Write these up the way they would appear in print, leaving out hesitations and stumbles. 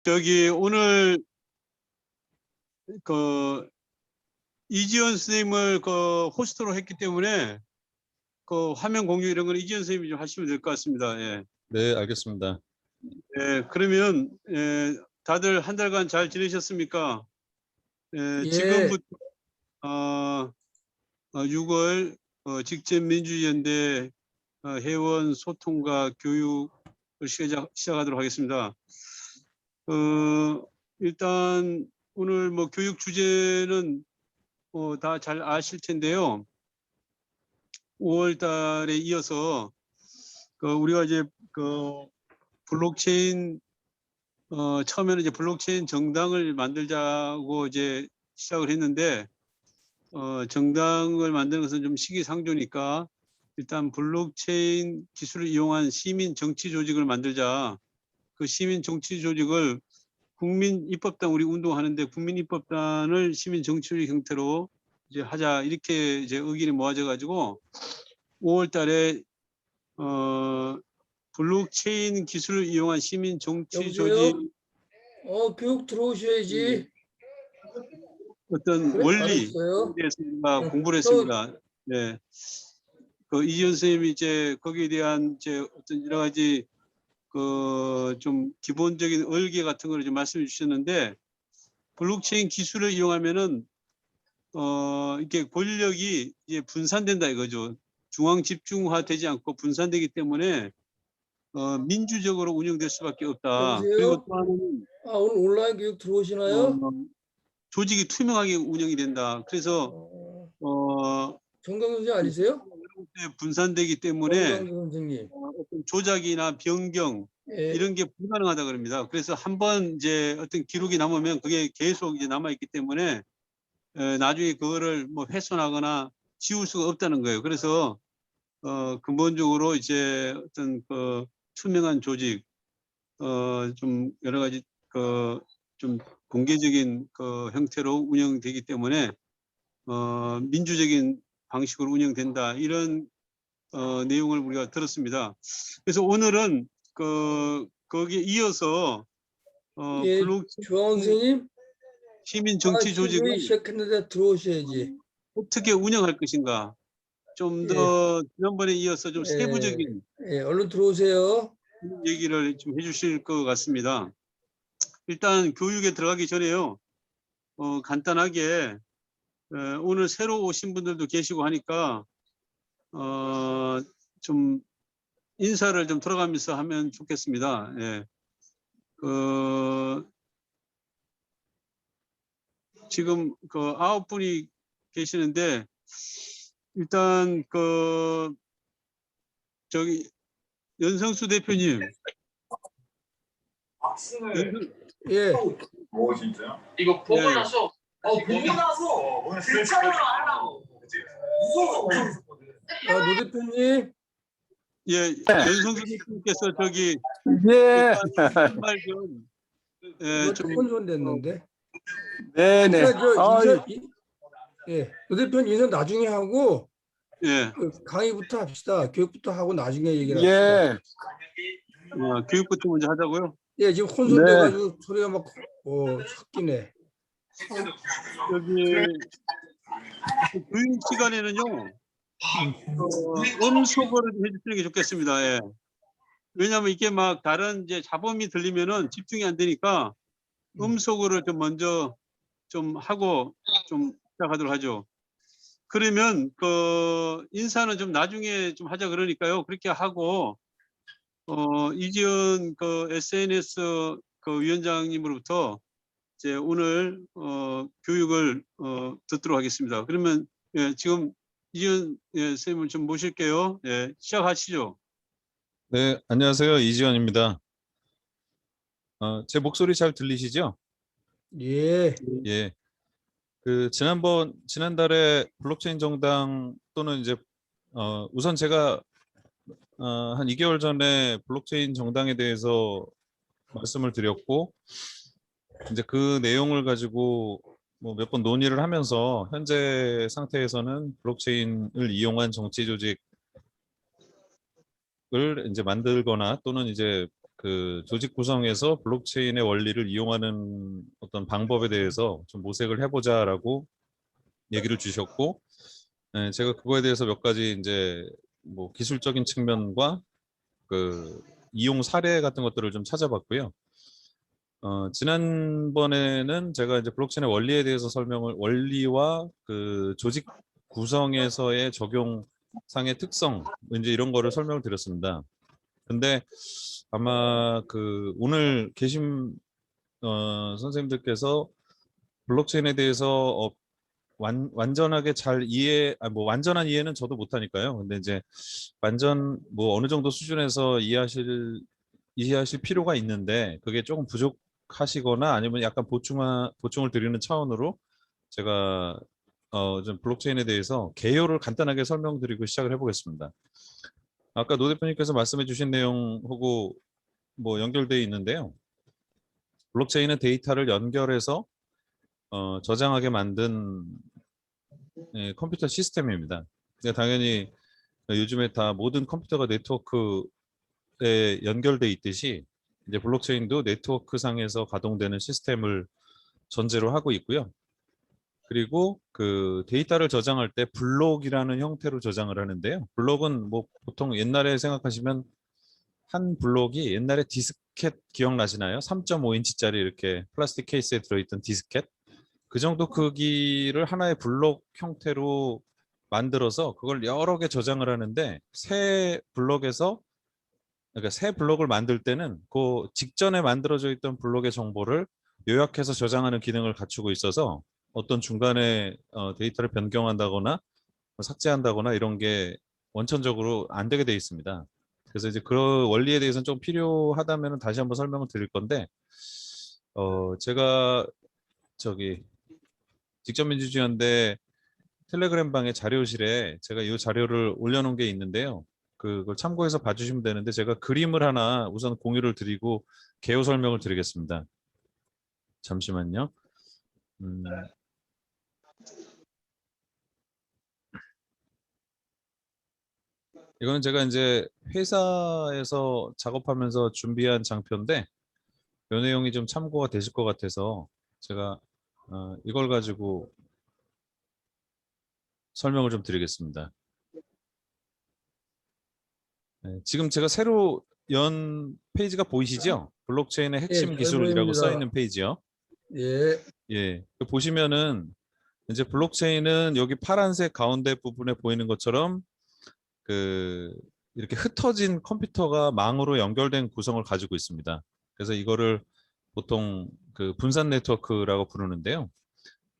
저기 오늘 그 이지연 선생님을 그 호스트로 했기 때문에 그 화면 공유 이런 건 이지연 선생님이 좀 하시면 될 것 같습니다. 예. 네, 알겠습니다. 예, 그러면 다들 한 달간 잘 지내셨습니까? 예. 지금부터 6월 직전민주연대 회원 소통과 교육을 시작하도록 하겠습니다. 일단 오늘 뭐 교육 주제는 다 잘 아실 텐데요. 5월 달에 이어서 우리가 이제 블록체인 처음에는 이제 블록체인 정당을 만들자고 이제 시작을 했는데 정당을 만드는 것은 좀 시기상조니까 일단 블록체인 기술을 이용한 시민 정치 조직을 만들자. 그 시민 정치 조직을 국민입법단 우리 운동하는데 국민입법단을 시민 정치 형태로 이제 하자 이렇게 이제 의견이 모아져 가지고 5월 달에 블록체인 기술을 이용한 시민 정치 조직 교육 들어오셔야지. 어떤 원리에 알았어요. 대해서 공부를 했습니다. 네. 이지연 선생님이 이제 거기에 대한 이제 어떤 여러 가지 좀 기본적인 얼개 같은 걸 좀 말씀해 주셨는데 블록체인 기술을 이용하면은 이렇게 권력이 이제 분산된다 이거죠. 중앙 집중화되지 않고 분산되기 때문에 민주적으로 운영될 수밖에 없다. 여보세요? 그리고 또 하나는 오늘 온라인 교육 들어오시나요? 조직이 투명하게 운영이 된다. 그래서 정강 선생 아니세요? 분산되기 때문에 정강 선생님. 어떤 조작이나 변경 예. 이런 게 불가능하다 그럽니다. 그래서 한번 이제 어떤 기록이 남으면 그게 계속 이제 남아 있기 때문에 나중에 그거를 뭐 훼손하거나 지울 수가 없다는 거예요. 그래서 근본적으로 이제 어떤 투명한 조직 좀 여러 가지 좀 공개적인 형태로 운영되기 때문에 민주적인 방식으로 운영된다 이런 내용을 우리가 들었습니다. 그래서 오늘은 거기에 이어서 예, 블록체인 조항 선생님. 시민 정치 조직을 시작했는데 들어오셔야지. 어떻게 운영할 것인가 좀 더 지난번에 이어서 좀 세부적인 얼른 들어오세요. 얘기를 좀 해주실 것 같습니다. 일단 교육에 들어가기 전에요. 간단하게 오늘 새로 오신 분들도 계시고 하니까 좀 인사를 좀 돌아가면서 하면 좋겠습니다. 예. 지금 9분이 계시는데 일단 저기 연성수 대표님. 예. 진짜요? 이거 보고 네. 나서 보고 나서 오늘 실천으로 하려고 무서워서 노 대표님. 예, 연성수 대표님께서 저기 예. 말좀 좀 혼선됐는데. 네네. 노 대표님 인사 나중에 하고 예, 강의부터 합시다. 교육부터 하고 나중에 얘기를 합시다. 예. 교육부터 먼저 하자고요. 예, 지금 혼선돼가지고 소리가 막 섞이네. 여기 교육 시간에는요 음소거를 해주시는 게 좋겠습니다. 예. 왜냐하면 이게 막 다른 이제 잡음이 들리면은 집중이 안 되니까 음소거를 좀 먼저 좀 하고 좀 시작하도록 하죠. 그러면 인사는 좀 나중에 좀 하자 그러니까요. 그렇게 하고 이지연 SNS 위원장님으로부터 이제 오늘 교육을 듣도록 하겠습니다. 그러면 예, 지금 이지연 선생님을 좀 모실게요. 예, 시작하시죠. 네, 안녕하세요. 이지원입니다. 제 목소리 잘 들리시죠? 예. 예. 지난달에 블록체인 정당 또는 이제 우선 제가 한 2개월 전에 블록체인 정당에 대해서 말씀을 드렸고 이제 그 내용을 가지고 뭐 몇 번 논의를 하면서 현재 상태에서는 블록체인을 이용한 정치 조직을 이제 만들거나 또는 이제 그 조직 구성에서 블록체인의 원리를 이용하는 어떤 방법에 대해서 좀 모색을 해보자라고 얘기를 주셨고, 제가 그거에 대해서 몇 가지 이제 뭐 기술적인 측면과 그 이용 사례 같은 것들을 좀 찾아봤고요. 지난번에는 제가 이제 블록체인의 원리에 대해서 원리와 그 조직 구성에서의 적용상의 특성, 이제 이런 거를 설명을 드렸습니다. 근데 아마 그 오늘 계신 선생님들께서 블록체인에 대해서 완전하게 잘 뭐 완전한 이해는 저도 못하니까요. 근데 이제 완전 뭐 어느 정도 수준에서 이해하실 필요가 있는데 그게 조금 부족하시거나 아니면 약간 보충을 드리는 차원으로 제가 좀 블록체인에 대해서 개요를 간단하게 설명드리고 시작을 해보겠습니다. 아까 노 대표님께서 말씀해주신 내용하고 뭐 연결되어 있는데요. 블록체인은 데이터를 연결해서 저장하게 만든 컴퓨터 시스템입니다. 그러니까 당연히 요즘에 다 모든 컴퓨터가 네트워크에 연결돼 있듯이 이제 블록체인도 네트워크 상에서 가동되는 시스템을 전제로 하고 있고요. 그리고 그 데이터를 저장할 때 블록이라는 형태로 저장을 하는데요. 블록은 뭐 보통 옛날에 생각하시면 한 블록이 옛날에 디스켓 기억나시나요? 3.5인치짜리 이렇게 플라스틱 케이스에 들어있던 디스켓. 그 정도 크기를 하나의 블록 형태로 만들어서 그걸 여러 개 저장을 하는데 그러니까 새 블록을 만들 때는 그 직전에 만들어져 있던 블록의 정보를 요약해서 저장하는 기능을 갖추고 있어서 어떤 중간에 데이터를 변경한다거나 삭제한다거나 이런 게 원천적으로 안 되게 돼 있습니다. 그래서 이제 그 원리에 대해서는 좀 필요하다면 다시 한번 설명을 드릴 건데 제가 저기 직접민주주의연대 텔레그램 방의 자료실에 제가 이 자료를 올려놓은 게 있는데요. 그걸 참고해서 봐주시면 되는데 제가 그림을 하나 우선 공유를 드리고 개요 설명을 드리겠습니다. 잠시만요. 이거는 제가 이제 회사에서 작업하면서 준비한 장표인데 이 내용이 좀 참고가 되실 것 같아서 제가 이걸 가지고 설명을 좀 드리겠습니다. 지금 제가 새로 연 페이지가 보이시죠? 블록체인의 핵심 잘 기술이라고 써 보입니다. 있는 페이지요. 예, 예, 보시면은 이제 블록체인은 여기 파란색 가운데 부분에 보이는 것처럼 그 이렇게 흩어진 컴퓨터가 망으로 연결된 구성을 가지고 있습니다. 그래서 이거를 보통 그 분산 네트워크라고 부르는데요.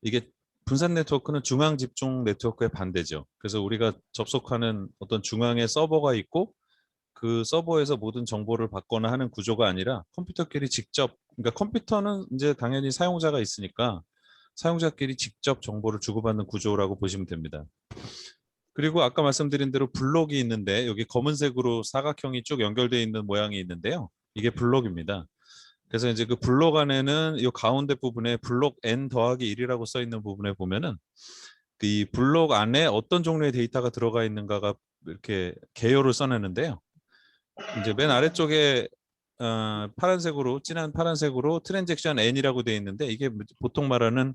이게 분산 네트워크는 중앙 집중 네트워크의 반대죠. 그래서 우리가 접속하는 어떤 중앙에 서버가 있고 그 서버에서 모든 정보를 받거나 하는 구조가 아니라 컴퓨터끼리 직접, 그러니까 컴퓨터는 이제 당연히 사용자가 있으니까 사용자끼리 직접 정보를 주고받는 구조라고 보시면 됩니다. 그리고 아까 말씀드린 대로 블록이 있는데 여기 검은색으로 사각형이 쭉 연결되어 있는 모양이 있는데요. 이게 블록입니다. 그래서 이제 그 블록 안에는 이 가운데 부분에 블록 n 더하기 1이라고 써 있는 부분에 보면은 이 블록 안에 어떤 종류의 데이터가 들어가 있는가가 이렇게 개요를 써내는데요. 이제 맨 아래쪽에 파란색으로 진한 파란색으로 트랜잭션 n이라고 되어 있는데 이게 보통 말하는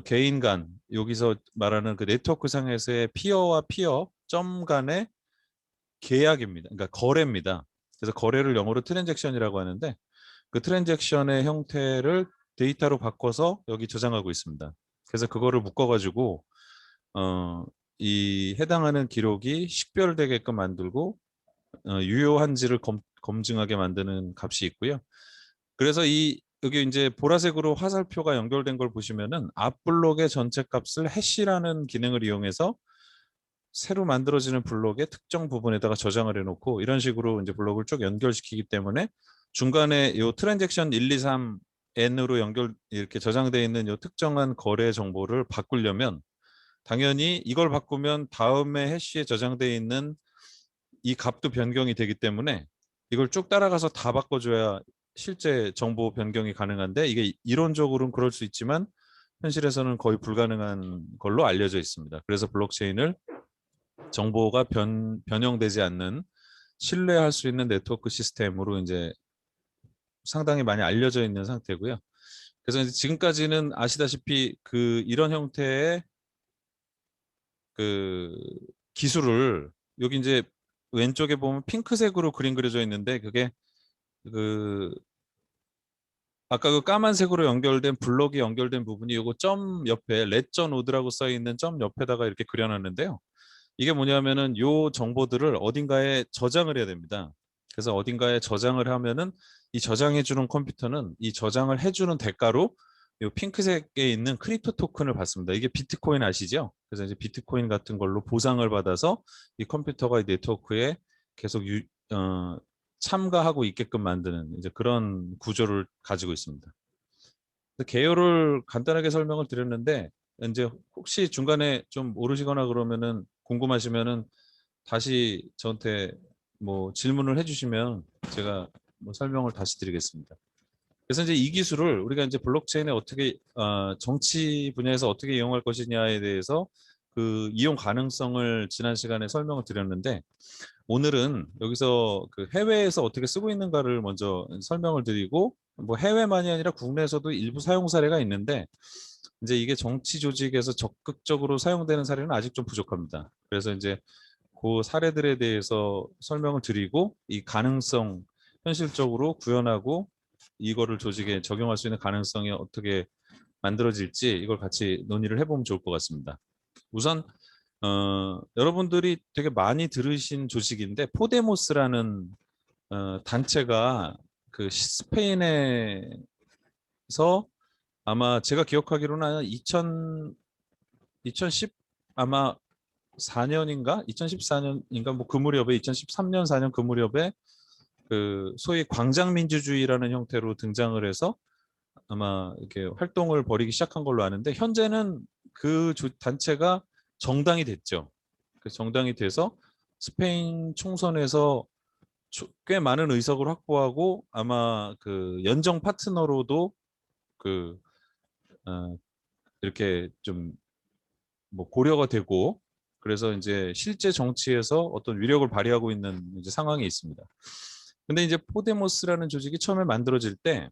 개인 간 여기서 말하는 그 네트워크 상에서의 피어와 피어 점 간의 계약입니다. 그러니까 거래입니다. 그래서 거래를 영어로 트랜잭션이라고 하는데 그 트랜잭션의 형태를 데이터로 바꿔서 여기 저장하고 있습니다. 그래서 그거를 묶어가지고 이 해당하는 기록이 식별되게끔 만들고 유효한지를 검증하게 만드는 값이 있고요. 그래서 여기 이제 보라색으로 화살표가 연결된 걸 보시면은 앞 블록의 전체 값을 해시라는 기능을 이용해서 새로 만들어지는 블록의 특정 부분에다가 저장을 해놓고 이런 식으로 이제 블록을 쭉 연결시키기 때문에 중간에 이 트랜잭션 1, 2, 3 n으로 이렇게 저장되어 있는 이 특정한 거래 정보를 바꾸려면 당연히 이걸 바꾸면 다음에 해시에 저장되어 있는 이 값도 변경이 되기 때문에 이걸 쭉 따라가서 다 바꿔줘야 실제 정보 변경이 가능한데 이게 이론적으로는 그럴 수 있지만 현실에서는 거의 불가능한 걸로 알려져 있습니다. 그래서 블록체인을 정보가 변형되지 않는 신뢰할 수 있는 네트워크 시스템으로 이제 상당히 많이 알려져 있는 상태고요. 그래서 이제 지금까지는 아시다시피 그 이런 형태의 그 기술을 여기 이제 왼쪽에 보면 핑크색으로 그림 그려져 있는데 그게 그 아까 그 까만색으로 연결된 블록이 연결된 부분이 요거 점 옆에 렛전 오드라고 써 있는 점 옆에다가 이렇게 그려놨는데요. 이게 뭐냐면은 요 정보들을 어딘가에 저장을 해야 됩니다. 그래서 어딘가에 저장을 하면은 이 저장해주는 컴퓨터는 이 저장을 해주는 대가로 요 핑크색에 있는 크립토 토큰을 받습니다. 이게 비트코인 아시죠? 그래서 이제 비트코인 같은 걸로 보상을 받아서 이 컴퓨터가 이 네트워크에 계속 참가하고 있게끔 만드는 이제 그런 구조를 가지고 있습니다. 개요를 간단하게 설명을 드렸는데 이제 혹시 중간에 좀 모르시거나 그러면은 궁금하시면은 다시 저한테 뭐 질문을 해주시면 제가 뭐 설명을 다시 드리겠습니다. 그래서 이제 이 기술을 우리가 이제 블록체인에 어떻게 정치 분야에서 어떻게 이용할 것이냐에 대해서 그 이용 가능성을 지난 시간에 설명을 드렸는데 오늘은 여기서 그 해외에서 어떻게 쓰고 있는가를 먼저 설명을 드리고 뭐 해외만이 아니라 국내에서도 일부 사용 사례가 있는데 이제 이게 정치 조직에서 적극적으로 사용되는 사례는 아직 좀 부족합니다. 그래서 이제 그 사례들에 대해서 설명을 드리고 이 가능성 현실적으로 구현하고 이거를 조직에 적용할 수 있는 가능성이 어떻게 만들어질지 이걸 같이 논의를 해보면 좋을 것 같습니다. 우선 여러분들이 되게 많이 들으신 조직인데 포데모스라는 단체가 그 스페인에서 아마 제가 기억하기로는 2010 아마 4년인가 2014년인가 뭐 그 무렵에 2013년 4년 그 무렵에 그 소위 광장민주주의라는 형태로 등장을 해서 아마 이렇게 활동을 벌이기 시작한 걸로 아는데 현재는 그 단체가 정당이 됐죠. 그 정당이 돼서 스페인 총선에서 꽤 많은 의석을 확보하고 아마 그 연정 파트너로도 그 이렇게 좀 뭐 고려가 되고 그래서 이제 실제 정치에서 어떤 위력을 발휘하고 있는 이제 상황이 있습니다. 근데 이제 포데모스라는 조직이 처음에 만들어질 때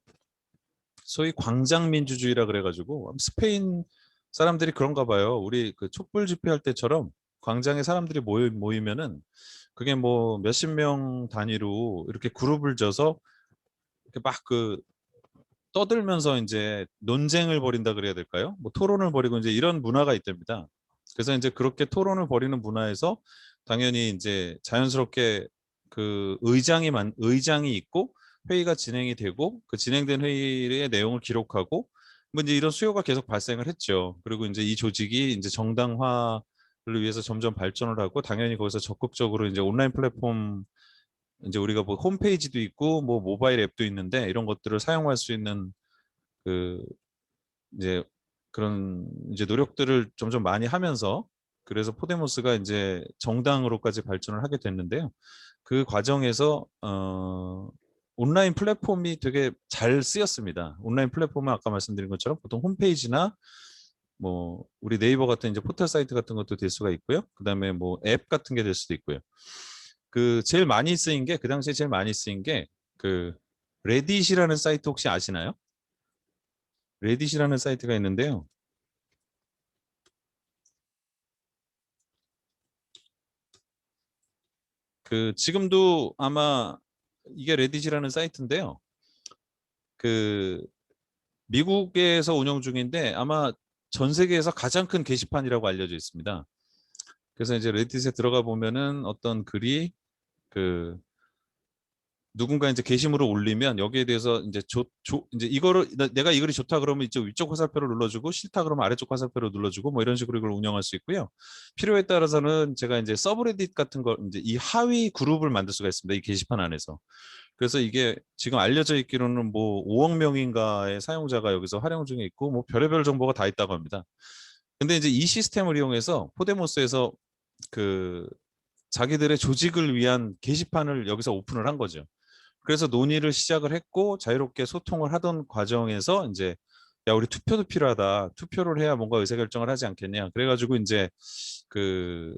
소위 광장민주주의라 그래가지고 스페인 사람들이 그런가 봐요. 우리 그 촛불 집회할 때처럼 광장에 사람들이 모이면은 그게 뭐 몇십 명 단위로 이렇게 그룹을 져서 이렇게 막 그 떠들면서 이제 논쟁을 벌인다 그래야 될까요? 뭐 토론을 벌이고 이제 이런 문화가 있답니다. 그래서 이제 그렇게 토론을 벌이는 문화에서 당연히 이제 자연스럽게 그 의장이 있고 회의가 진행이 되고 그 진행된 회의의 내용을 기록하고 뭐 이제 이런 수요가 계속 발생을 했죠. 그리고 이제 이 조직이 이제 정당화를 위해서 점점 발전을 하고 당연히 거기서 적극적으로 이제 온라인 플랫폼 이제 우리가 뭐 홈페이지도 있고 뭐 모바일 앱도 있는데 이런 것들을 사용할 수 있는 그 이제 그런 이제 노력들을 점점 많이 하면서 그래서 포데모스가 이제 정당으로까지 발전을 하게 됐는데요. 그 과정에서 온라인 플랫폼이 되게 잘 쓰였습니다. 온라인 플랫폼은 아까 말씀드린 것처럼 보통 홈페이지나 뭐 우리 네이버 같은 이제 포털 사이트 같은 것도 될 수가 있고요. 그다음에 뭐 앱 같은 게 될 수도 있고요. 그 제일 많이 쓰인 게 그 당시에 제일 많이 쓰인 게 그 레딧이라는 사이트 혹시 아시나요? 레딧이라는 사이트가 있는데요. 그 지금도 아마 이게 레딧이라는 사이트인데요. 그 미국에서 운영 중인데 아마 전 세계에서 가장 큰 게시판이라고 알려져 있습니다. 그래서 이제 레딧에 들어가 보면은 어떤 글이 그 누군가 이제 게시물을 올리면 여기에 대해서 이제 이제 이거를 내가 이 글이 좋다 그러면 이쪽 위쪽 화살표를 눌러주고 싫다 그러면 아래쪽 화살표를 눌러주고 뭐 이런 식으로 이걸 운영할 수 있고요. 필요에 따라서는 제가 이제 서브레딧 같은 걸 이제 이 하위 그룹을 만들 수가 있습니다. 이 게시판 안에서. 그래서 이게 지금 알려져 있기로는 뭐 5억 명인가의 사용자가 여기서 활용 중에 있고 뭐 별의별 정보가 다 있다고 합니다. 근데 이제 이 시스템을 이용해서 포데모스에서 그 자기들의 조직을 위한 게시판을 여기서 오픈을 한 거죠. 그래서 논의를 시작을 했고 자유롭게 소통을 하던 과정에서 이제 야 우리 투표도 필요하다. 투표를 해야 뭔가 의사결정을 하지 않겠냐. 그래가지고 이제 그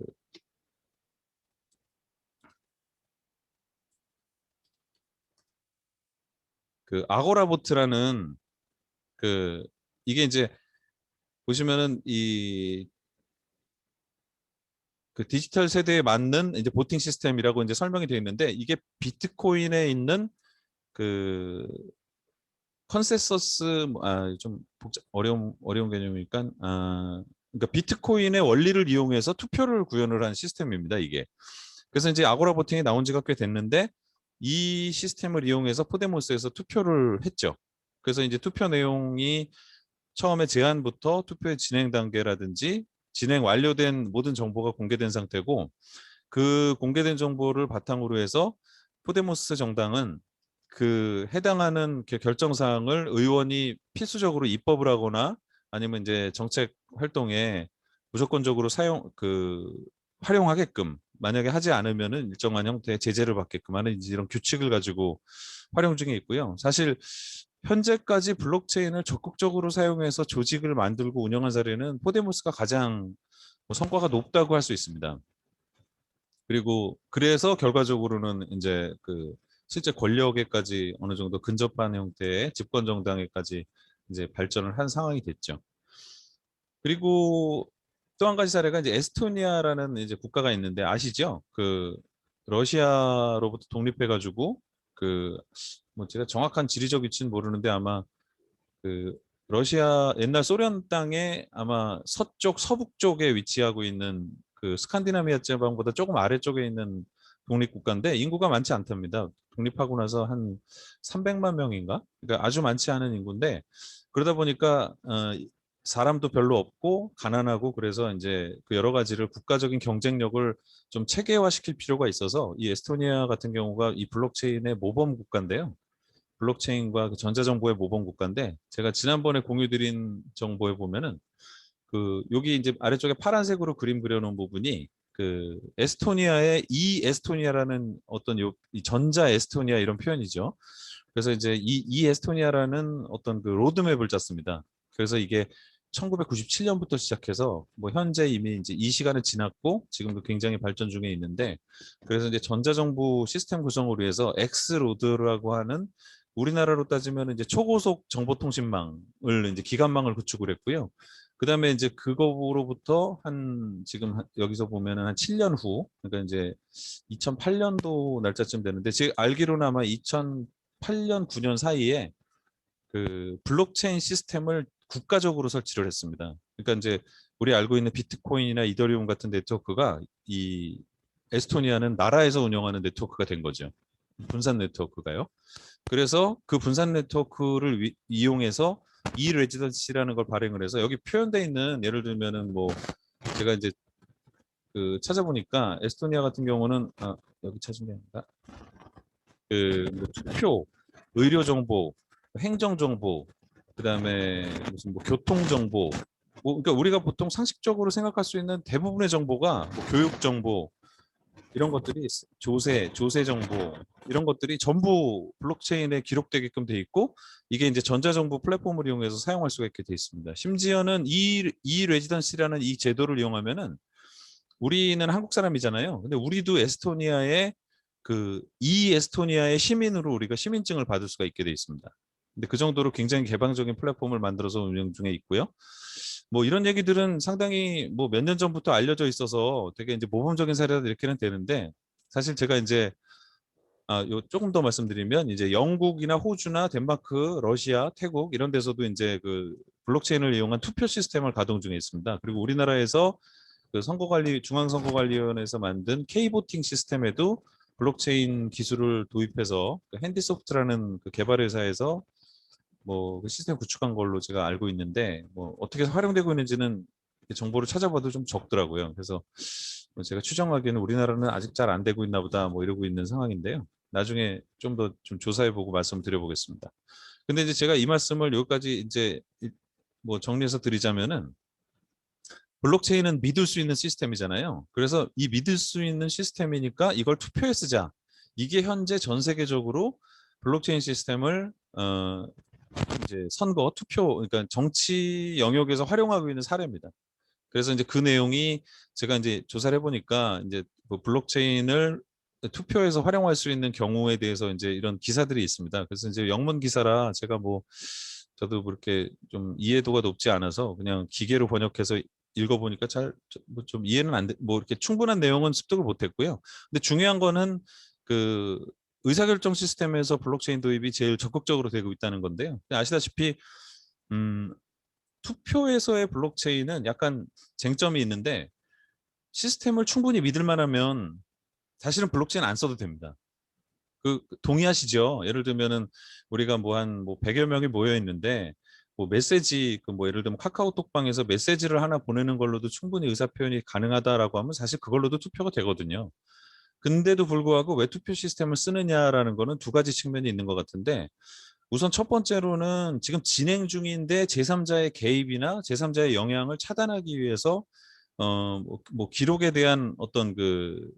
그 아고라보트라는 그 이게 이제 보시면은 이 그 디지털 세대에 맞는 이제 보팅 시스템이라고 이제 설명이 되어 있는데 이게 비트코인에 있는 그 컨센서스 좀 어려운 개념이니까 그러니까 비트코인의 원리를 이용해서 투표를 구현을 한 시스템입니다, 이게. 그래서 이제 아고라 보팅이 나온 지가 꽤 됐는데 이 시스템을 이용해서 포데모스에서 투표를 했죠. 그래서 이제 투표 내용이 처음에 제안부터 투표의 진행 단계라든지 진행 완료된 모든 정보가 공개된 상태고 그 공개된 정보를 바탕으로 해서 포데모스 정당은 그 해당하는 결정 사항을 의원이 필수적으로 입법을 하거나 아니면 이제 정책 활동에 무조건적으로 활용하게끔 만약에 하지 않으면은 일정한 형태의 제재를 받게끔 하는 이런 규칙을 가지고 활용 중에 있고요. 사실 현재까지 블록체인을 적극적으로 사용해서 조직을 만들고 운영한 사례는 포데모스가 가장 성과가 높다고 할 수 있습니다. 그리고 그래서 결과적으로는 이제 그 실제 권력에까지 어느 정도 근접한 형태의 집권 정당에까지 이제 발전을 한 상황이 됐죠. 그리고 또 한 가지 사례가 이제 에스토니아라는 이제 국가가 있는데 아시죠? 그 러시아로부터 독립해가지고 그 뭐 제가 정확한 지리적 위치는 모르는데 아마 그 러시아 옛날 소련 땅에 아마 서쪽 서북 쪽에 위치하고 있는 그 스칸디나비아 지방보다 조금 아래쪽에 있는 독립국가인데 인구가 많지 않답니다. 독립하고 나서 한 300만 명인가? 그러니까 아주 많지 않은 인구인데 그러다 보니까 사람도 별로 없고 가난하고 그래서 이제 그 여러 가지를 국가적인 경쟁력을 좀 체계화시킬 필요가 있어서 이 에스토니아 같은 경우가 이 블록체인의 모범 국가인데요. 블록체인과 그 전자정보의 모범 국가인데 제가 지난번에 공유드린 정보에 보면은 그 여기 이제 아래쪽에 파란색으로 그림 그려놓은 부분이 그 에스토니아의 이 에스토니아라는 어떤 이 전자 에스토니아 이런 표현이죠. 그래서 이제 이 에스토니아라는 어떤 그 로드맵을 짰습니다. 그래서 이게 1997년부터 시작해서 뭐 현재 이미 이제 이 시간은 지났고 지금도 굉장히 발전 중에 있는데 그래서 이제 전자정부 시스템 구성을 위해서 엑스로드라고 하는 우리나라로 따지면 이제 초고속 정보통신망을 이제 기관망을 구축을 했고요. 그다음에 이제 그거로부터 지금 여기서 보면은 한 7년 후 그러니까 이제 2008년도 날짜쯤 되는데 제가 알기로는 아마 2008년 9년 사이에 그 블록체인 시스템을 국가적으로 설치를 했습니다. 그러니까 이제 우리 알고 있는 비트코인이나 이더리움 같은 네트워크가 이 에스토니아는 나라에서 운영하는 네트워크가 된 거죠. 분산 네트워크가요. 그래서 그 분산 네트워크를 이용해서 이 레지던시라는 걸 발행을 해서 여기 표현되어 있는 예를 들면은 뭐 제가 이제 그 찾아보니까 에스토니아 같은 경우는 여기 찾은 게 아니라 그뭐 투표, 의료 정보, 행정 정보, 그다음에 무슨 뭐 교통 정보, 뭐 그러니까 우리가 보통 상식적으로 생각할 수 있는 대부분의 정보가 뭐 교육 정보 이런 것들이 조세 정보 이런 것들이 전부 블록체인에 기록되게끔 돼 있고 이게 이제 전자정부 플랫폼을 이용해서 사용할 수가 있게 돼 있습니다. 심지어는 이 레지던시라는 이 제도를 이용하면은 우리는 한국 사람이잖아요. 근데 우리도 에스토니아의 이 에스토니아의 시민으로 우리가 시민증을 받을 수가 있게 돼 있습니다. 근데 그 정도로 굉장히 개방적인 플랫폼을 만들어서 운영 중에 있고요. 뭐 이런 얘기들은 상당히 뭐 몇 년 전부터 알려져 있어서 되게 이제 모범적인 사례다 이렇게는 되는데 사실 제가 이제 조금 더 말씀드리면 이제 영국이나 호주나 덴마크, 러시아, 태국 이런 데서도 이제 그 블록체인을 이용한 투표 시스템을 가동 중에 있습니다. 그리고 우리나라에서 그 중앙선거관리위원회에서 만든 K보팅 시스템에도 블록체인 기술을 도입해서 그 핸디소프트라는 그 개발 회사에서 뭐 그 시스템 구축한 걸로 제가 알고 있는데 뭐 어떻게 활용되고 있는지는 정보를 찾아봐도 좀 적더라고요. 그래서 뭐 제가 추정하기에는 우리나라는 아직 잘 안 되고 있나 보다 뭐 이러고 있는 상황인데요. 나중에 좀 더 좀 조사해보고 말씀드려보겠습니다. 근데 이제 제가 이 말씀을 여기까지 이제 뭐 정리해서 드리자면은 블록체인은 믿을 수 있는 시스템이잖아요. 그래서 이 믿을 수 있는 시스템이니까 이걸 투표에 쓰자. 이게 현재 전 세계적으로 블록체인 시스템을 이제 선거, 투표, 그러니까 정치 영역에서 활용하고 있는 사례입니다. 그래서 이제 그 내용이 제가 이제 조사를 해보니까 이제 뭐 블록체인을 투표에서 활용할 수 있는 경우에 대해서 이제 이런 기사들이 있습니다. 그래서 이제 영문 기사라 제가 뭐 저도 그렇게 좀 이해도가 높지 않아서 그냥 기계로 번역해서 읽어보니까 잘 뭐 좀 이해는 안 돼, 뭐 이렇게 충분한 내용은 습득을 못했고요. 근데 중요한 거는 그 의사결정 시스템에서 블록체인 도입이 제일 적극적으로 되고 있다는 건데요. 아시다시피 음, 투표에서의 블록체인은 약간 쟁점이 있는데 시스템을 충분히 믿을 만하면 사실은 블록체인 안 써도 됩니다. 그 동의하시죠? 예를 들면은 우리가 뭐 한 뭐 100여 명이 모여 있는데 뭐 메시지 그 뭐 예를 들면 카카오톡방에서 메시지를 하나 보내는 걸로도 충분히 의사 표현이 가능하다라고 하면 사실 그걸로도 투표가 되거든요. 근데도 불구하고 왜 투표 시스템을 쓰느냐라는 거는 두 가지 측면이 있는 것 같은데 우선 첫 번째로는 지금 진행 중인데 제3자의 개입이나 제3자의 영향을 차단하기 위해서 뭐 기록에 대한 어떤 그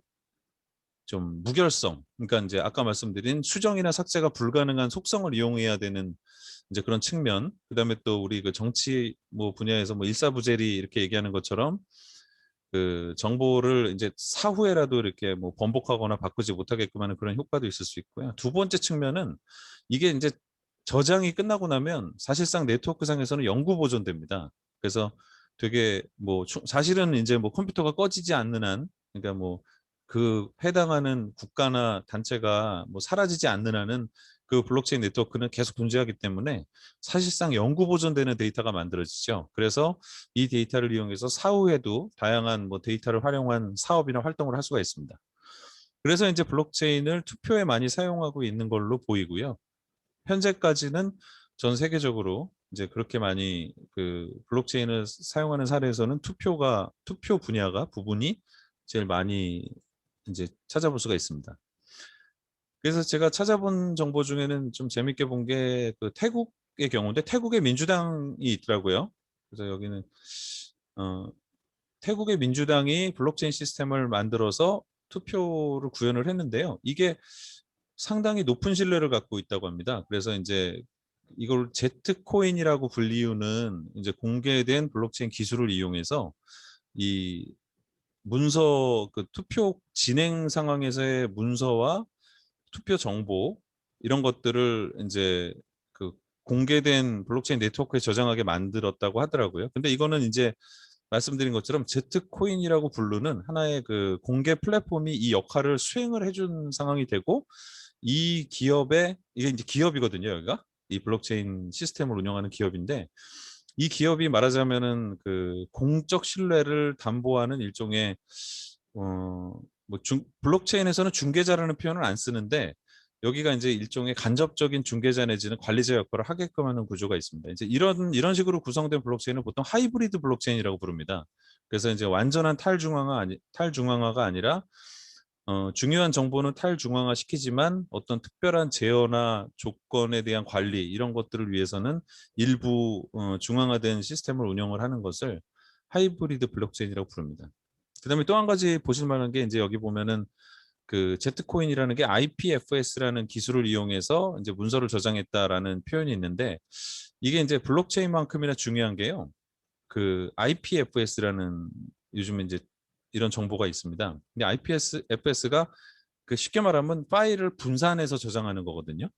좀 무결성, 그러니까 이제 아까 말씀드린 수정이나 삭제가 불가능한 속성을 이용해야 되는 이제 그런 측면. 그다음에 또 우리 그 정치 뭐 분야에서 뭐 일사부재리 이렇게 얘기하는 것처럼 그 정보를 이제 사후에라도 이렇게 뭐 번복하거나 바꾸지 못하게끔 하는 그런 효과도 있을 수 있고요. 두 번째 측면은 이게 이제 저장이 끝나고 나면 사실상 네트워크상에서는 영구 보존됩니다. 그래서 되게 뭐 사실은 이제 뭐 컴퓨터가 꺼지지 않는 한, 그러니까 뭐 그 해당하는 국가나 단체가 뭐 사라지지 않는 한은 그 블록체인 네트워크는 계속 존재하기 때문에 사실상 영구 보존되는 데이터가 만들어지죠. 그래서 이 데이터를 이용해서 사후에도 다양한 뭐 데이터를 활용한 사업이나 활동을 할 수가 있습니다. 그래서 이제 블록체인을 투표에 많이 사용하고 있는 걸로 보이고요. 현재까지는 전 세계적으로 이제 그렇게 많이 그 블록체인을 사용하는 사례에서는 투표 분야가 부분이 제일 많이 이제 찾아볼 수가 있습니다. 그래서 제가 찾아본 정보 중에는 좀 재밌게 본 게 그 태국의 경우인데 태국의 민주당이 있더라고요. 그래서 여기는 태국의 민주당이 블록체인 시스템을 만들어서 투표를 구현을 했는데요. 이게 상당히 높은 신뢰를 갖고 있다고 합니다. 그래서 이제 이걸 제트코인이라고 불리우는 이제 공개된 블록체인 기술을 이용해서 이 문서 그 투표 진행 상황에서의 문서와 투표 정보 이런 것들을 이제 그 공개된 블록체인 네트워크에 저장하게 만들었다고 하더라고요. 근데 이거는 이제 말씀드린 것처럼 제트코인이라고 부르는 하나의 그 공개 플랫폼이 이 역할을 수행을 해준 상황이 되고 이 기업의 이게 이제 기업이거든요. 여기가 이 블록체인 시스템을 운영하는 기업인데 이 기업이 말하자면은 그 공적 신뢰를 담보하는 일종의 블록체인에서는 중개자라는 표현을 안 쓰는데 여기가 이제 일종의 간접적인 중개자 내지는 관리자 역할을 하게끔 하는 구조가 있습니다. 이제 이런 식으로 구성된 블록체인을 보통 하이브리드 블록체인이라고 부릅니다. 그래서 이제 완전한 탈중앙화가 아니라 중요한 정보는 탈중앙화 시키지만 어떤 특별한 제어나 조건에 대한 관리 이런 것들을 위해서는 일부 중앙화된 시스템을 운영을 하는 것을 하이브리드 블록체인이라고 부릅니다. 그다음에 또 한 가지 보실 만한 게 이제 여기 보면은 그 제트코인이라는 게 IPFS라는 기술을 이용해서 이제 문서를 저장했다라는 표현이 있는데 이게 이제 블록체인만큼이나 중요한 게요. 그 IPFS라는 요즘에 이제 이런 정보가 있습니다. 근데 IPFS가 그 쉽게 말하면 파일을 분산해서 저장하는 거거든요.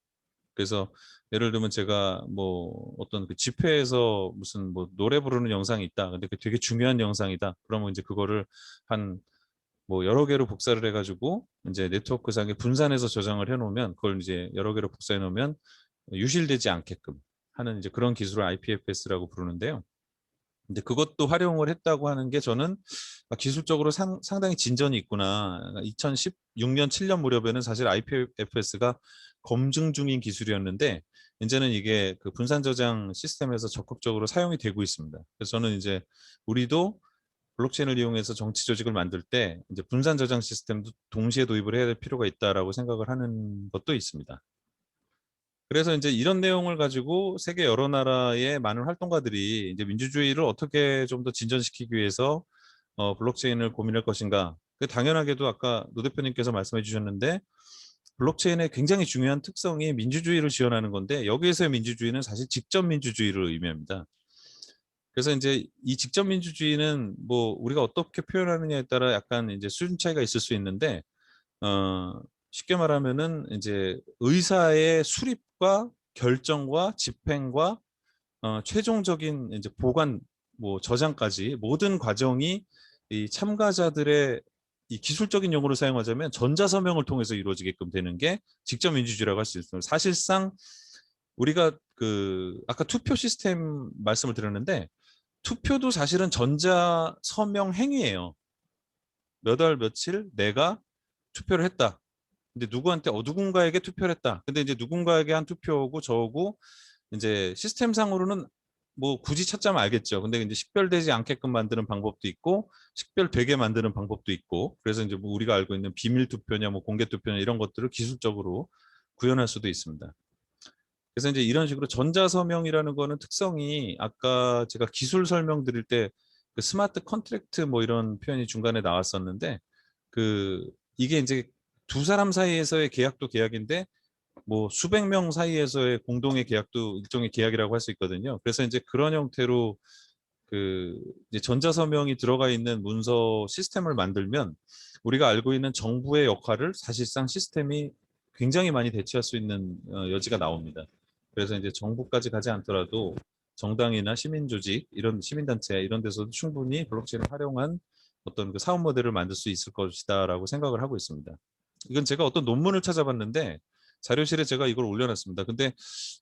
그래서 예를 들면 제가 뭐 어떤 그 집회에서 무슨 뭐 노래 부르는 영상이 있다. 근데 그 되게 중요한 영상이다. 그러면 이제 그거를 한 뭐 여러 개로 복사를 해가지고 이제 네트워크상에 분산해서 저장을 해놓으면 그걸 이제 여러 개로 복사해 놓으면 유실되지 않게끔 하는 이제 그런 기술을 IPFS라고 부르는데요. 근데 그것도 활용을 했다고 하는 게 저는 기술적으로 상당히 진전이 있구나. 2016년, 7년 무렵에는 사실 IPFS가 검증 중인 기술이었는데 이제는 이게 그 분산 저장 시스템에서 적극적으로 사용이 되고 있습니다. 그래서 저는 이제 우리도 블록체인을 이용해서 정치 조직을 만들 때 이제 분산 저장 시스템도 동시에 도입을 해야 될 필요가 있다라고 생각을 하는 것도 있습니다. 그래서 이제 이런 내용을 가지고 세계 여러 나라의 많은 활동가들이 이제 민주주의를 어떻게 좀 더 진전시키기 위해서 블록체인을 고민할 것인가. 당연하게도 아까 노 대표님께서 말씀해 주셨는데 블록체인의 굉장히 중요한 특성이 민주주의를 지원하는 건데 여기에서의 민주주의는 사실 직접 민주주의를 의미합니다. 그래서 이제 이 직접 민주주의는 뭐 우리가 어떻게 표현하느냐에 따라 약간 이제 수준 차이가 있을 수 있는데 쉽게 말하면은 이제 의사의 수립과 결정과 집행과 최종적인 이제 보관, 뭐 저장까지 모든 과정이 이 참가자들의 이 기술적인 용어로 사용하자면 전자서명을 통해서 이루어지게끔 되는 게 직접 민주주의라고 할 수 있습니다. 사실상 우리가 그 아까 투표 시스템 말씀을 드렸는데 투표도 사실은 전자서명 행위예요. 몇 월 며칠 내가 투표를 했다. 근데 누군가에게 투표를 했다. 근데 이제 누군가에게 한 투표고 저고 이제 시스템상으로는 뭐 굳이 찾자면 알겠죠. 근데 이제 식별되지 않게끔 만드는 방법도 있고 식별되게 만드는 방법도 있고 그래서 이제 뭐 우리가 알고 있는 비밀 투표냐 뭐 공개 투표냐 이런 것들을 기술적으로 구현할 수도 있습니다. 그래서 이제 이런 식으로 전자서명이라는 거는 특성이 아까 제가 기술 설명드릴 때 그 스마트 컨트랙트 뭐 이런 표현이 중간에 나왔었는데 그 이게 이제 두 사람 사이에서의 계약도 계약인데 뭐 수백 명 사이에서의 공동의 계약도 일종의 계약이라고 할 수 있거든요. 그래서 이제 그런 형태로 그 이제 전자서명이 들어가 있는 문서 시스템을 만들면 우리가 알고 있는 정부의 역할을 사실상 시스템이 굉장히 많이 대체할 수 있는 여지가 나옵니다. 그래서 이제 정부까지 가지 않더라도 정당이나 시민조직 이런 시민단체 이런 데서도 충분히 블록체인을 활용한 어떤 그 사업 모델을 만들 수 있을 것이다라고 생각을 하고 있습니다. 이건 제가 어떤 논문을 찾아봤는데 자료실에 제가 이걸 올려놨습니다. 근데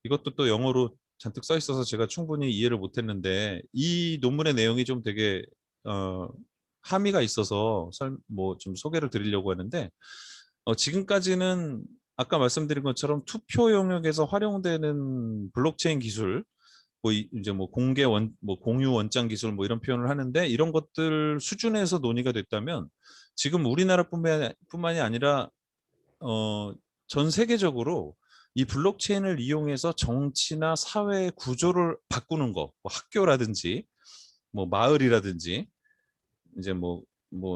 이것도 또 영어로 잔뜩 써 있어서 제가 충분히 이해를 못했는데 이 논문의 내용이 좀 되게 함의가 있어서 뭐 좀 소개를 드리려고 하는데 지금까지는 아까 말씀드린 것처럼 투표 영역에서 활용되는 블록체인 기술 뭐 이제 뭐 뭐 공유 원장 기술 뭐 이런 표현을 하는데 이런 것들 수준에서 논의가 됐다면 지금 우리나라뿐만이 아니라 전 세계적으로 이 블록체인을 이용해서 정치나 사회 구조를 바꾸는 거, 뭐 학교라든지 뭐 마을이라든지 이제 뭐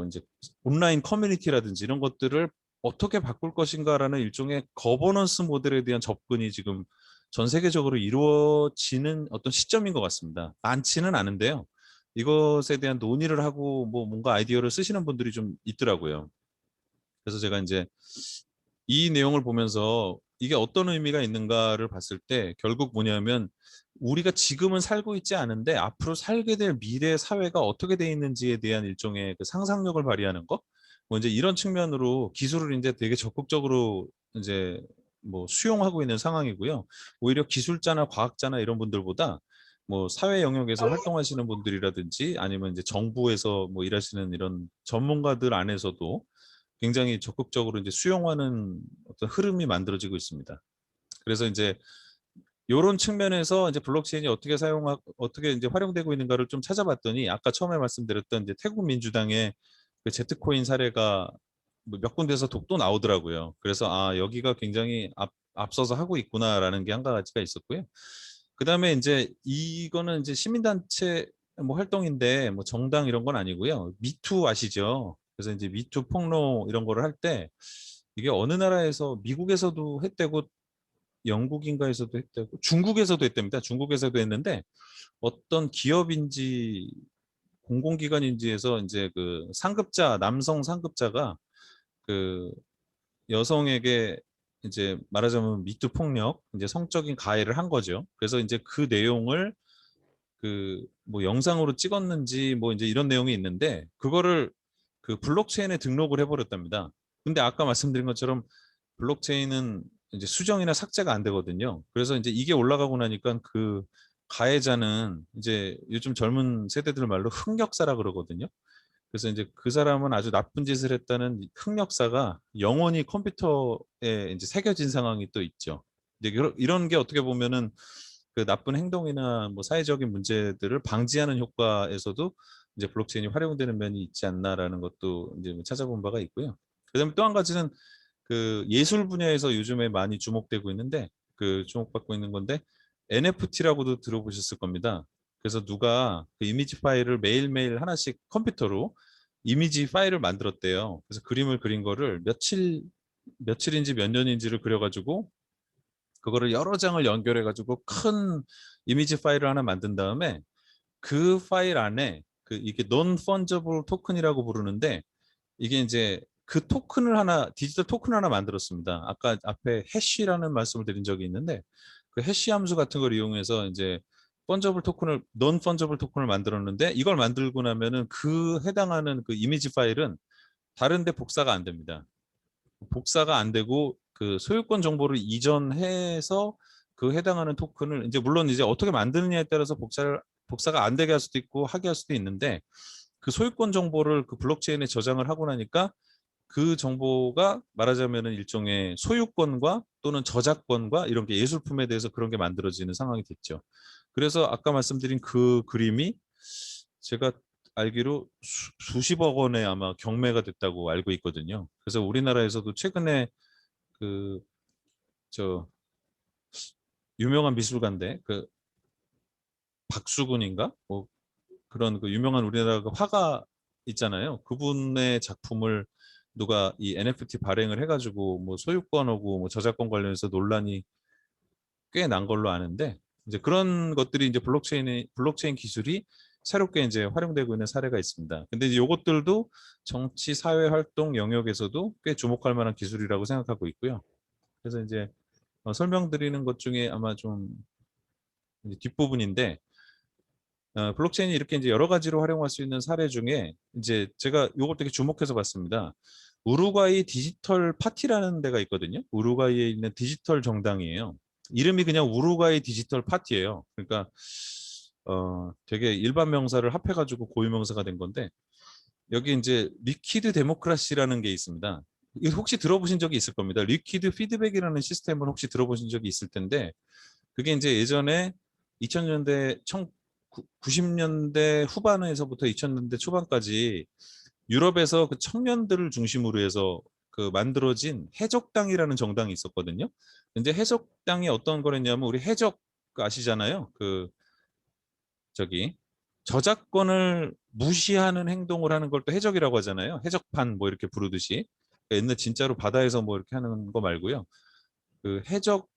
이제 온라인 커뮤니티라든지 이런 것들을 어떻게 바꿀 것인가라는 일종의 거버넌스 모델에 대한 접근이 지금 전 세계적으로 이루어지는 어떤 시점인 것 같습니다. 많지는 않은데요. 이것에 대한 논의를 하고 뭐 뭔가 아이디어를 쓰시는 분들이 좀 있더라고요. 그래서 제가 이제 이 내용을 보면서 이게 어떤 의미가 있는가를 봤을 때 결국 뭐냐면 우리가 지금은 살고 있지 않은데 앞으로 살게 될 미래 사회가 어떻게 돼 있는지에 대한 일종의 그 상상력을 발휘하는 것, 뭐 이제 이런 측면으로 기술을 이제 되게 적극적으로 이제 뭐 수용하고 있는 상황이고요. 오히려 기술자나 과학자나 이런 분들보다 뭐 사회 영역에서 활동하시는 분들이라든지 아니면 이제 정부에서 뭐 일하시는 이런 전문가들 안에서도 굉장히 적극적으로 이제 수용하는 어떤 흐름이 만들어지고 있습니다. 그래서 이제 이런 측면에서 이제 블록체인이 어떻게 이제 활용되고 있는가를 좀 찾아봤더니 아까 처음에 말씀드렸던 이제 태국 민주당의 그 제트코인 사례가 뭐몇 군데서 또 나오더라고요. 그래서 아 여기가 굉장히 앞서서 하고 있구나라는 게 한 가지가 있었고요. 그다음에 이제 이거는 이제 시민단체 뭐 활동인데 뭐 정당 이런 건 아니고요. 미투 아시죠? 그래서 이제 미투 폭로 이런 거를 할 때 이게 어느 나라에서 미국에서도 했대고 영국인가에서도 했대고 중국에서도 했답니다. 중국에서도 했는데 어떤 기업인지 공공기관인지에서 이제 그 남성 상급자가 그 여성에게 이제 말하자면 미투 폭력, 이제 성적인 가해를 한 거죠. 그래서 이제 그 내용을 그 뭐 영상으로 찍었는지 뭐 이제 이런 내용이 있는데 그거를 그 블록체인에 등록을 해버렸답니다. 근데 아까 말씀드린 것처럼 블록체인은 이제 수정이나 삭제가 안 되거든요. 그래서 이제 이게 올라가고 나니까 그 가해자는 이제 요즘 젊은 세대들 말로 흑역사라 그러거든요. 그래서 이제 그 사람은 아주 나쁜 짓을 했다는 흑역사가 영원히 컴퓨터에 이제 새겨진 상황이 또 있죠. 이제 이런 게 어떻게 보면은 그 나쁜 행동이나 뭐 사회적인 문제들을 방지하는 효과에서도 이제 블록체인이 활용되는 면이 있지 않나라는 것도 이제 찾아본 바가 있고요. 그다음에 또 한 가지는 그 예술 분야에서 요즘에 많이 주목되고 있는데 그 주목받고 있는 건데 NFT라고도 들어보셨을 겁니다. 그래서 누가 그 이미지 파일을 매일매일 하나씩 컴퓨터로 이미지 파일을 만들었대요. 그래서 그림을 그린 거를 며칠인지 몇 년인지를 그려가지고 그거를 여러 장을 연결해가지고 큰 이미지 파일을 하나 만든 다음에 그 파일 안에 그 이게 non fungible 토큰이라고 부르는데 이게 이제 그 토큰을 하나 디지털 토큰 하나 만들었습니다. 아까 앞에 해시라는 말씀을 드린 적이 있는데 그 해시 함수 같은 걸 이용해서 이제 펀저블 토큰을 non 펀저블 토큰을 만들었는데 이걸 만들고 나면은 그 해당하는 그 이미지 파일은 다른데 복사가 안 됩니다. 복사가 안 되고 그 소유권 정보를 이전해서 그 해당하는 토큰을 이제 물론 이제 어떻게 만드느냐에 따라서 복사가 안 되게 할 수도 있고 하게 할 수도 있는데 그 소유권 정보를 그 블록체인에 저장을 하고 나니까 그 정보가 말하자면은 일종의 소유권과 또는 저작권과 이런 게 예술품에 대해서 그런 게 만들어지는 상황이 됐죠. 그래서 아까 말씀드린 그 그림이 제가 알기로 수십억 원에 아마 경매가 됐다고 알고 있거든요. 그래서 우리나라에서도 최근에 그 저 유명한 미술가인데 그 박수근인가 뭐 그런 그 유명한 우리나라 그 화가 있잖아요. 그분의 작품을 누가 이 NFT 발행을 해가지고 뭐 소유권하고 뭐 저작권 관련해서 논란이 꽤 난 걸로 아는데 이제 그런 것들이 이제 블록체인 기술이 새롭게 이제 활용되고 있는 사례가 있습니다. 근데 이제 이것들도 정치 사회 활동 영역에서도 꽤 주목할 만한 기술이라고 생각하고 있고요. 그래서 이제 설명드리는 것 중에 아마 좀 이제 뒷부분인데 블록체인이 이렇게 이제 여러 가지로 활용할 수 있는 사례 중에 이제 제가 이걸 되게 주목해서 봤습니다. 우루과이 디지털 파티라는 데가 있거든요. 우루과이에 있는 디지털 정당이에요. 이름이 그냥 우루과이 디지털 파티예요. 그러니까 되게 일반 명사를 합해가지고 고유 명사가 된 건데 여기 이제 리퀴드 데모크라시라는 게 있습니다. 이거 혹시 들어보신 적이 있을 겁니다. 리퀴드 피드백이라는 시스템을 혹시 들어보신 적이 있을 텐데 그게 이제 예전에 2000년대 90년대 후반에서부터 2000년대 초반까지 유럽에서 그 청년들을 중심으로 해서 그 만들어진 해적당이라는 정당이 있었거든요. 근데 해적당이 어떤 거랬냐면 우리 해적 아시잖아요. 그 저기 저작권을 무시하는 행동을 하는 걸 또 해적이라고 하잖아요. 해적판 뭐 이렇게 부르듯이. 그러니까 옛날 진짜로 바다에서 뭐 이렇게 하는 거 말고요. 그 해적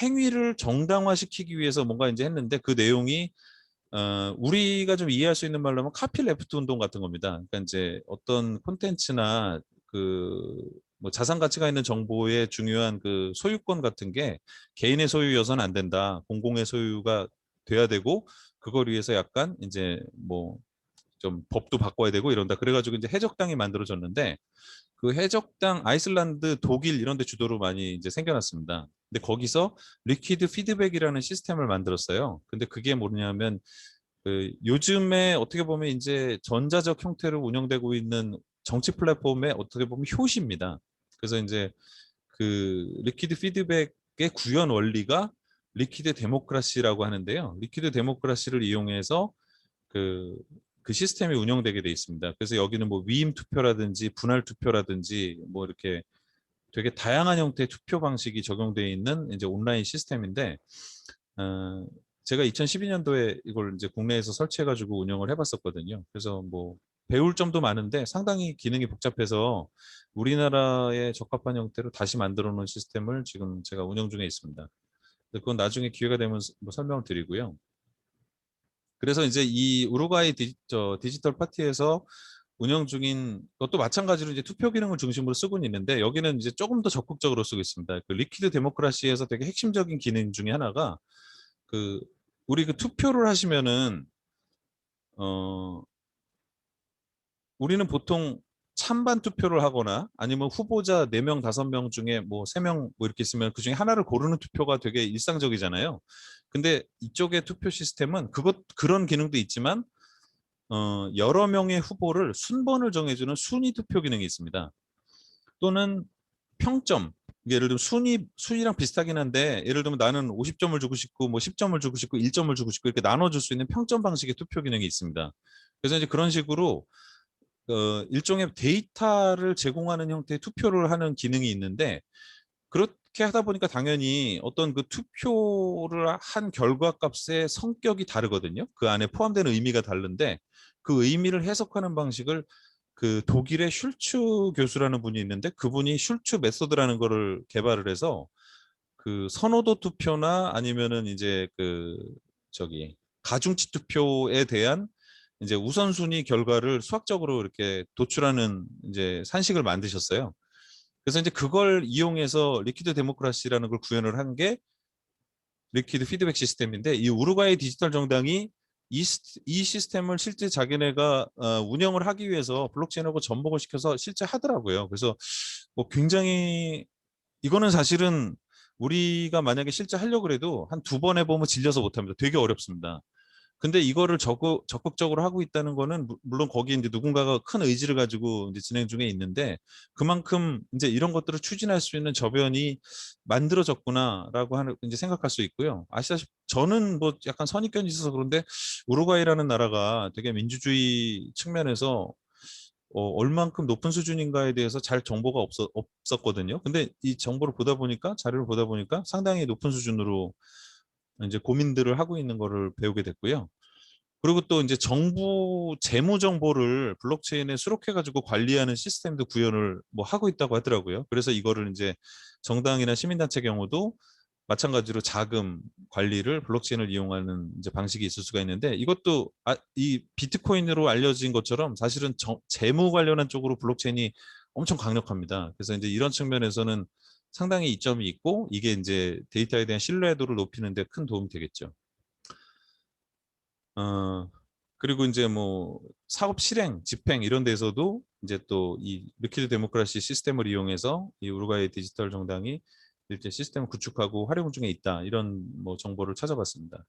행위를 정당화시키기 위해서 뭔가 이제 했는데 그 내용이 우리가 좀 이해할 수 있는 말로 하면 카피레프트 운동 같은 겁니다. 그러니까 이제 어떤 콘텐츠나 그 뭐 자산 가치가 있는 정보의 중요한 그 소유권 같은 게 개인의 소유여서는 안 된다. 공공의 소유가 돼야 되고 그걸 위해서 약간 이제 뭐 좀 법도 바꿔야 되고 이런다. 그래가지고 이제 해적당이 만들어졌는데 그 해적당 아이슬란드, 독일 이런 데 주도로 많이 이제 생겨났습니다. 근데 거기서 리퀴드 피드백이라는 시스템을 만들었어요. 근데 그게 뭐냐면 그 요즘에 어떻게 보면 이제 전자적 형태로 운영되고 있는 정치 플랫폼의 어떻게 보면 효시입니다. 그래서 이제 그 리퀴드 피드백의 구현 원리가 리퀴드 데모크라시라고 하는데요. 리퀴드 데모크라시를 이용해서 그 시스템이 운영되게 돼 있습니다. 그래서 여기는 뭐 위임 투표라든지 분할 투표라든지 뭐 이렇게 되게 다양한 형태의 투표 방식이 적용되어 있는 이제 온라인 시스템인데 제가 2012년도에 이걸 이제 국내에서 설치해가지고 운영을 해봤었거든요. 그래서 뭐 배울 점도 많은데 상당히 기능이 복잡해서 우리나라에 적합한 형태로 다시 만들어 놓은 시스템을 지금 제가 운영 중에 있습니다. 그건 나중에 기회가 되면 뭐 설명을 드리고요. 그래서 이제 이 우루과이 디지털 파티에서 운영 중인 것도 마찬가지로 이제 투표 기능을 중심으로 쓰고는 있는데 여기는 이제 조금 더 적극적으로 쓰고 있습니다. 그 리퀴드 데모크라시에서 되게 핵심적인 기능 중에 하나가 그 우리 그 투표를 하시면은 우리는 보통 찬반 투표를 하거나 아니면 후보자 4명, 5명 중에 뭐 3명 뭐 이렇게 있으면 그 중에 하나를 고르는 투표가 되게 일상적이잖아요. 근데 이쪽의 투표 시스템은 그런 기능도 있지만 여러 명의 후보를 순번을 정해주는 순위 투표 기능이 있습니다. 또는 평점. 예를 들면 순위랑 비슷하긴 한데 예를 들면 나는 50점을 주고 싶고 뭐 10점을 주고 싶고 1점을 주고 싶고 이렇게 나눠줄 수 있는 평점 방식의 투표 기능이 있습니다. 그래서 이제 그런 식으로 일종의 데이터를 제공하는 형태의 투표를 하는 기능이 있는데 그렇게 하다 보니까 당연히 어떤 그 투표를 한 결과값의 성격이 다르거든요. 그 안에 포함되는 의미가 다른데 그 의미를 해석하는 방식을 그 독일의 슐츠 교수라는 분이 있는데 그분이 슐츠 메소드라는 거를 개발을 해서 그 선호도 투표나 아니면은 이제 그 저기 가중치 투표에 대한 이제 우선순위 결과를 수학적으로 이렇게 도출하는 이제 산식을 만드셨어요. 그래서 이제 그걸 이용해서 리퀴드 데모크라시라는 걸 구현을 한 게 리퀴드 피드백 시스템인데, 이 우루과이 디지털 정당이 이 시스템을 실제 자기네가 운영을 하기 위해서 블록체인하고 접목을 시켜서 실제 하더라고요. 그래서 뭐 굉장히 이거는 사실은 우리가 만약에 실제 하려고 해도 한 2번 해보면 질려서 못합니다. 되게 어렵습니다. 근데 이거를 적극적으로 하고 있다는 거는 물론 거기에 이제 누군가가 큰 의지를 가지고 이제 진행 중에 있는데, 그만큼 이제 이런 것들을 추진할 수 있는 저변이 만들어졌구나라고 하는 이제 생각할 수 있고요. 아시다시피 저는 뭐 약간 선입견이 있어서 그런데 우루과이라는 나라가 되게 민주주의 측면에서 얼만큼 높은 수준인가에 대해서 잘 정보가 없었거든요. 근데 이 정보를 보다 보니까, 자료를 보다 보니까 상당히 높은 수준으로 이제 고민들을 하고 있는 거를 배우게 됐고요. 그리고 또 이제 정부 재무 정보를 블록체인에 수록해 가지고 관리하는 시스템도 구현을 뭐 하고 있다고 하더라고요. 그래서 이거를 이제 정당이나 시민단체 경우도 마찬가지로 자금 관리를 블록체인을 이용하는 이제 방식이 있을 수가 있는데, 이것도 이 비트코인으로 알려진 것처럼 사실은 재무 관련한 쪽으로 블록체인이 엄청 강력합니다. 그래서 이제 이런 측면에서는 상당히 이점이 있고, 이게 이제 데이터에 대한 신뢰도를 높이는 데 큰 도움이 되겠죠. 그리고 이제 뭐 사업 실행, 집행 이런 데서도 이제 또 이 리퀴드 데모크라시 시스템을 이용해서 이 우루과이 디지털 정당이 이제 시스템을 구축하고 활용 중에 있다, 이런 뭐 정보를 찾아봤습니다.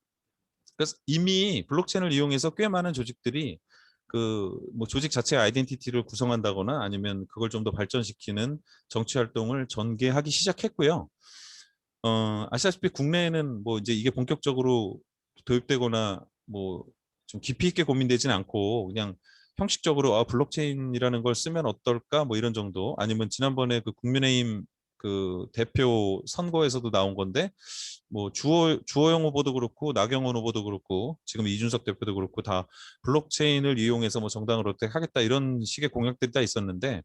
그래서 이미 블록체인을 이용해서 꽤 많은 조직들이 그 뭐 조직 자체의 아이덴티티를 구성한다거나 아니면 그걸 좀 더 발전시키는 정치 활동을 전개하기 시작했고요. 아시다시피 국내에는 뭐 이제 이게 본격적으로 도입되거나 뭐 좀 깊이 있게 고민되지는 않고, 그냥 형식적으로 블록체인이라는 걸 쓰면 어떨까 뭐 이런 정도, 아니면 지난번에 그 국민의힘 그 대표 선거에서도 나온 건데, 뭐 주호영 후보도 그렇고 나경원 후보도 그렇고 지금 이준석 대표도 그렇고 다 블록체인을 이용해서 뭐 정당을 어떻게 하겠다 이런 식의 공약들이 다 있었는데,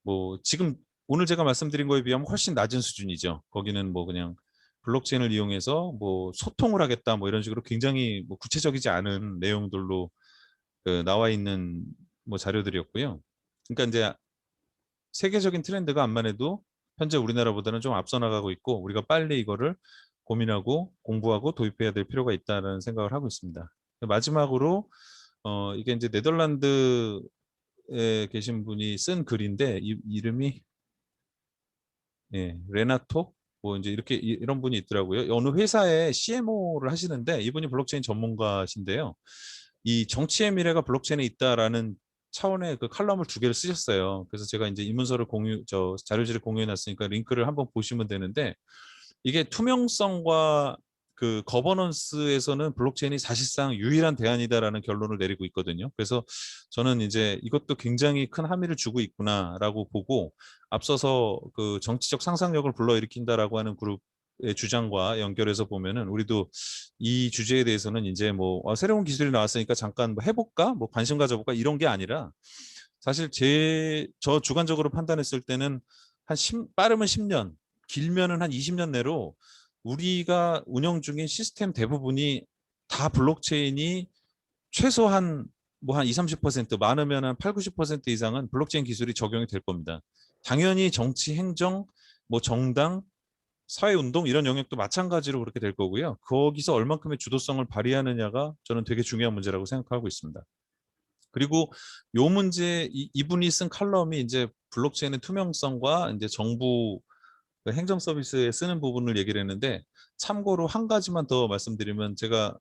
뭐 지금 오늘 제가 말씀드린 거에 비하면 훨씬 낮은 수준이죠. 거기는 뭐 그냥 블록체인을 이용해서 뭐 소통을 하겠다 뭐 이런 식으로 굉장히 뭐 구체적이지 않은 내용들로 나와 있는 뭐 자료들이었고요. 그러니까 이제 세계적인 트렌드가 암만 해도 현재 우리나라보다는 좀 앞서 나가고 있고, 우리가 빨리 이거를 고민하고 공부하고 도입해야 될 필요가 있다는 생각을 하고 있습니다. 마지막으로 이게 이제 네덜란드에 계신 분이 쓴 글인데, 이름이 레나토 뭐 이제 이렇게 이런 분이 있더라고요. 어느 회사의 CMO를 하시는데, 이분이 블록체인 전문가신데요. 이 정치의 미래가 블록체인에 있다라는 차원의 그 칼럼을 2개를 쓰셨어요. 그래서 제가 이제 이 문서를 자료지를 공유해 놨으니까 링크를 한번 보시면 되는데, 이게 투명성과 그 거버넌스에서는 블록체인이 사실상 유일한 대안이다라는 결론을 내리고 있거든요. 그래서 저는 이제 이것도 굉장히 큰 함의를 주고 있구나라고 보고, 앞서서 그 정치적 상상력을 불러일으킨다라고 하는 그룹의 주장과 연결해서 보면은 우리도 이 주제에 대해서는 이제 뭐 새로운 기술이 나왔으니까 잠깐 뭐 해볼까, 뭐 관심 가져볼까 이런 게 아니라, 사실 저 주관적으로 판단했을 때는 빠르면 10년, 길면은 한 20년 내로 우리가 운영 중인 시스템 대부분이 다 블록체인이 최소한 뭐 한 20-30%, 많으면 한 80-90% 이상은 블록체인 기술이 적용이 될 겁니다. 당연히 정치, 행정, 뭐 정당, 사회운동 이런 영역도 마찬가지로 그렇게 될 거고요. 거기서 얼만큼의 주도성을 발휘하느냐가 저는 되게 중요한 문제라고 생각하고 있습니다. 그리고 요 문제, 이분이 쓴 칼럼이 이제 블록체인의 투명성과 이제 정부 행정 서비스에 쓰는 부분을 얘기를 했는데, 참고로 한 가지만 더 말씀드리면, 제가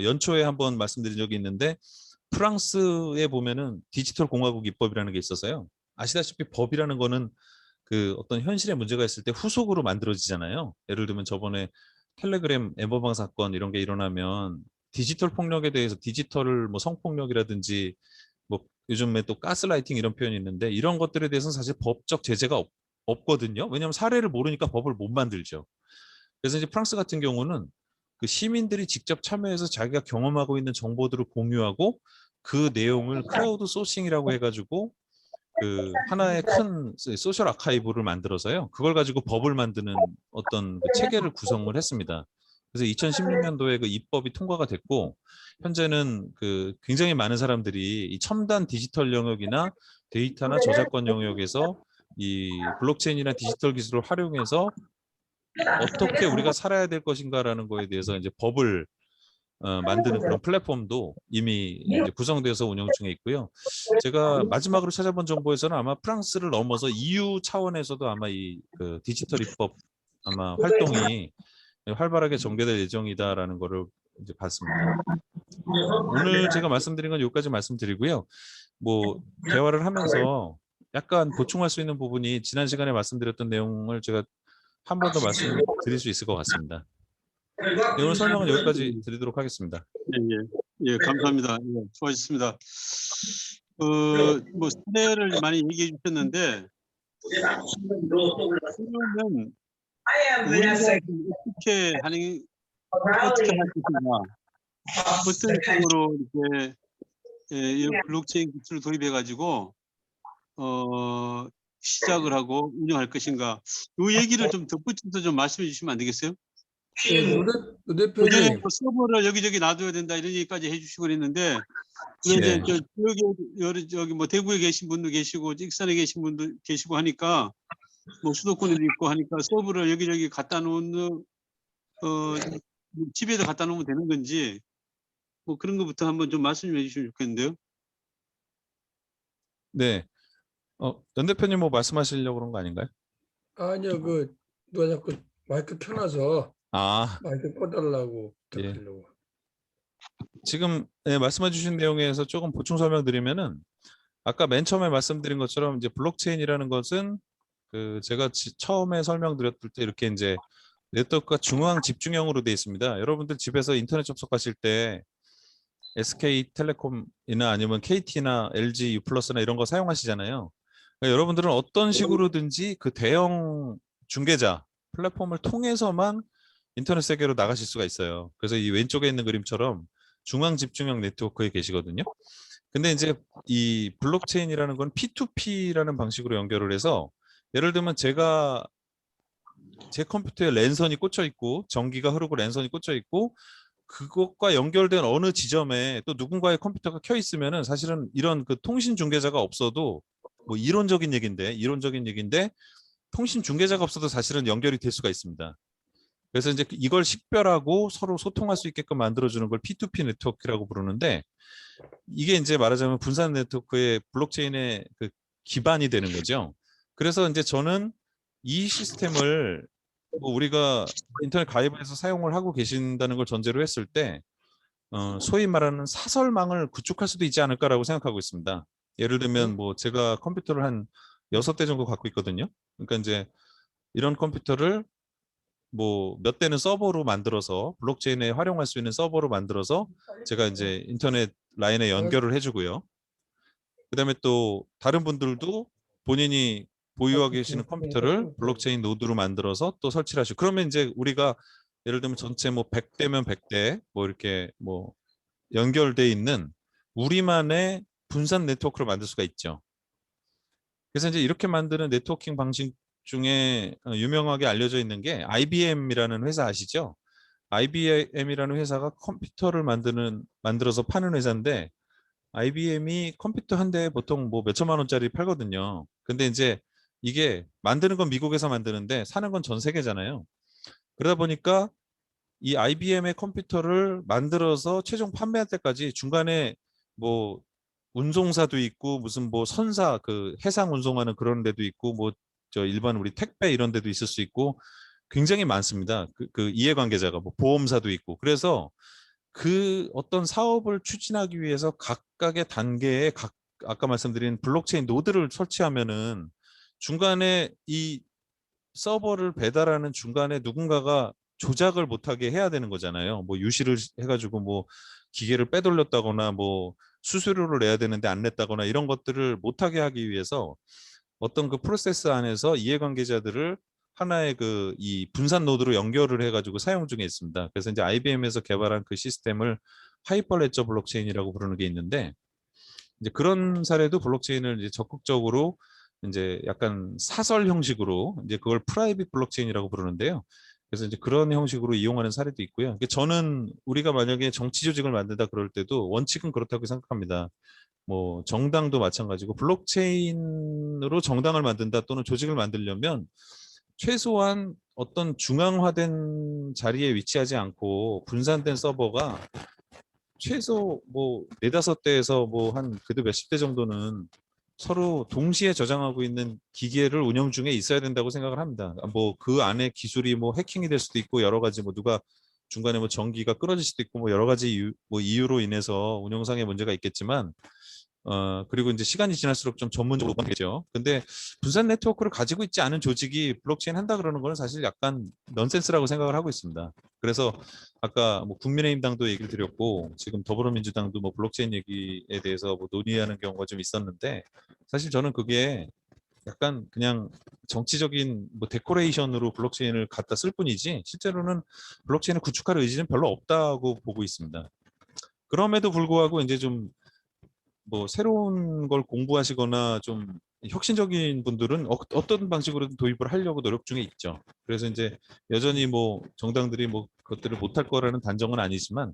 연초에 한번 말씀드린 적이 있는데, 프랑스에 보면은 디지털 공화국 입법이라는 게 있어서요. 아시다시피 법이라는 거는 그 어떤 현실의 문제가 있을 때 후속으로 만들어지잖아요. 예를 들면 저번에 텔레그램 엠버방 사건 이런 게 일어나면 디지털 폭력에 대해서, 디지털 뭐 성폭력이라든지 뭐 요즘에 또 가스라이팅 이런 표현이 있는데, 이런 것들에 대해서는 사실 법적 제재가 없거든요. 왜냐하면 사례를 모르니까 법을 못 만들죠. 그래서 이제 프랑스 같은 경우는 그 시민들이 직접 참여해서 자기가 경험하고 있는 정보들을 공유하고, 그 내용을 크라우드 소싱이라고 해가지고 그 하나의 큰 소셜 아카이브를 만들어서요, 그걸 가지고 법을 만드는 어떤 그 체계를 구성을 했습니다. 그래서 2016년도에 그 입법이 통과가 됐고 현재는 그 굉장히 많은 사람들이 이 첨단 디지털 영역이나 데이터나 저작권 영역에서 이 블록체인이나 디지털 기술을 활용해서 어떻게 우리가 살아야 될 것인가라는 거에 대해서 이제 법을 만드는 그런 플랫폼도 이미 이제 구성되어서 운영 중에 있고요. 제가 마지막으로 찾아본 정보에서는 아마 프랑스를 넘어서 EU 차원에서도 아마 이 그 디지털 입법 아마 활동이 활발하게 전개될 예정이다라는 거를 이제 봤습니다. 오늘 제가 말씀드린 건 여기까지 말씀드리고요. 뭐 대화를 하면서 약간 보충할 수 있는 부분이 지난 시간에 말씀드렸던 내용을 제가 한 번 더 말씀드릴 수 있을 것 같습니다. 네, 오늘 설명은 여기까지 드리도록 하겠습니다. 예, 감사합니다. 예, 수고하셨습니다. 뭐 사례를 많이 얘기해 주셨는데 그러면 우리가 어떻게 하는 어떻게 할 것인가, 어떤 식으로 이렇게 이 블록체인 기술을 도입해 가지고 시작을 하고 운영할 것인가, 이 얘기를 좀 덧붙여서 좀 말씀해 주시면 안 되겠어요? 예, 노 그전에 대표님, 뭐 서버를 여기저기 놔둬야 된다 이런 얘기까지 해주시고 그랬는데, 그런데 네. 저 여기 뭐 대구에 계신 분도 계시고 익산에 계신 분도 계시고 하니까, 뭐 수도권에도 있고 하니까 서버를 여기저기 갖다 놓는 집에다 갖다 놓으면 되는 건지, 뭐 그런 것부터 한번 좀 말씀 좀 해주시면 좋겠는데요. 네. 연 대표님 뭐 말씀하시려고 그런 거 아닌가요? 아니요, 누가 자꾸 마이크 켜놔서 아, 마이크 꺼달라고 예. 부탁드리려고. 지금 말씀해 주신 내용에서 조금 보충 설명드리면은 아까 맨 처음에 말씀드린 것처럼 이제 블록체인이라는 것은 그 제가 처음에 설명드렸을 때 이렇게 이제 네트워크가 중앙 집중형으로 되어 있습니다. 여러분들 집에서 인터넷 접속하실 때 SK텔레콤이나 아니면 KT나 LG U+나 이런 거 사용하시잖아요. 그러니까 여러분들은 어떤 식으로든지 그 대형 중개자 플랫폼을 통해서만 인터넷 세계로 나가실 수가 있어요. 그래서 이 왼쪽에 있는 그림처럼 중앙 집중형 네트워크에 계시거든요. 근데 이제 이 블록체인이라는 건 P2P라는 방식으로 연결을 해서 예를 들면 제가 제 컴퓨터에 랜선이 꽂혀 있고 전기가 흐르고 랜선이 꽂혀 있고 그것과 연결된 어느 지점에 또 누군가의 컴퓨터가 켜 있으면은 사실은 이런 그 통신 중개자가 없어도 뭐 이론적인 얘기인데 통신 중개자가 없어도 사실은 연결이 될 수가 있습니다. 그래서 이제 이걸 식별하고 서로 소통할 수 있게끔 만들어주는 걸 P2P 네트워크라고 부르는데 이게 이제 말하자면 분산 네트워크의 블록체인의 그 기반이 되는 거죠. 그래서 이제 저는 이 시스템을 뭐 우리가 인터넷 가입해서 사용을 하고 계신다는 걸 전제로 했을 때 소위 말하는 사설망을 구축할 수도 있지 않을까라고 생각하고 있습니다. 예를 들면 뭐 제가 컴퓨터를 한 6대 정도 갖고 있거든요. 그러니까 이제 이런 컴퓨터를 뭐 몇 대는 서버로 만들어서 블록체인에 활용할 수 있는 서버로 만들어서 제가 이제 인터넷 라인에 연결을 해주고요. 그다음에 또 다른 분들도 본인이 보유하고 계시는 컴퓨터를 블록체인 노드로 만들어서 또 설치를 하시고 그러면 이제 우리가 예를 들면 전체 뭐 100대면 100대 뭐 이렇게 뭐 연결돼 있는 우리만의 분산 네트워크를 만들 수가 있죠. 그래서 이제 이렇게 만드는 네트워킹 방식 중에 유명하게 알려져 있는 게 IBM이라는 회사 아시죠? IBM이라는 회사가 컴퓨터를 만들어서 파는 회사인데 IBM이 컴퓨터 한 대에 보통 뭐 몇천만 원짜리 팔거든요. 근데 이제 이게 만드는 건 미국에서 만드는데 사는 건 전 세계잖아요. 그러다 보니까 이 IBM의 컴퓨터를 만들어서 최종 판매할 때까지 중간에 뭐 운송사도 있고 무슨 뭐 선사 그 해상 운송하는 그런 데도 있고 뭐 저 일반 우리 택배 이런 데도 있을 수 있고 굉장히 많습니다. 그 이해관계자가 뭐 보험사도 있고 그래서 그 어떤 사업을 추진하기 위해서 각각의 단계에 아까 말씀드린 블록체인 노드를 설치하면은 중간에 이 서버를 배달하는 중간에 누군가가 조작을 못하게 해야 되는 거잖아요. 뭐 유실을 해가지고 뭐 기계를 빼돌렸다거나 뭐 수수료를 내야 되는데 안 냈다거나 이런 것들을 못하게 하기 위해서 어떤 그 프로세스 안에서 이해관계자들을 하나의 그 이 분산 노드로 연결을 해가지고 사용 중에 있습니다. 그래서 이제 IBM에서 개발한 그 시스템을 하이퍼레저 블록체인이라고 부르는 게 있는데 이제 그런 사례도 블록체인을 이제 적극적으로 이제 약간 사설 형식으로 이제 그걸 프라이빗 블록체인이라고 부르는데요. 그래서 이제 그런 형식으로 이용하는 사례도 있고요. 그러니까 저는 우리가 만약에 정치 조직을 만든다 그럴 때도 원칙은 그렇다고 생각합니다. 뭐 정당도 마찬가지고 블록체인으로 정당을 만든다 또는 조직을 만들려면 최소한 어떤 중앙화된 자리에 위치하지 않고 분산된 서버가 최소 뭐 네다섯 대에서 뭐 한 그래도 몇십 대 정도는 서로 동시에 저장하고 있는 기계를 운영 중에 있어야 된다고 생각을 합니다. 뭐 그 안에 기술이 뭐 해킹이 될 수도 있고 여러 가지 뭐 누가 중간에 뭐 전기가 끊어질 수도 있고 뭐 여러 가지 이유로 인해서 운영상의 문제가 있겠지만 그리고 이제 시간이 지날수록 좀 전문적으로 되겠죠. 근데 분산 네트워크를 가지고 있지 않은 조직이 블록체인 한다 그러는 거는 사실 약간 넌센스라고 생각을 하고 있습니다. 그래서 아까 뭐 국민의힘당도 얘기를 드렸고 지금 더불어민주당도 뭐 블록체인 얘기에 대해서 뭐 논의하는 경우가 좀 있었는데 사실 저는 그게 약간 그냥 정치적인 뭐 데코레이션으로 블록체인을 갖다 쓸 뿐이지 실제로는 블록체인을 구축할 의지는 별로 없다고 보고 있습니다. 그럼에도 불구하고 이제 좀 뭐 새로운 걸 공부하시거나 좀 혁신적인 분들은 어떤 방식으로든 도입을 하려고 노력 중에 있죠. 그래서 이제 여전히 뭐 정당들이 뭐 그것들을 못할 거라는 단정은 아니지만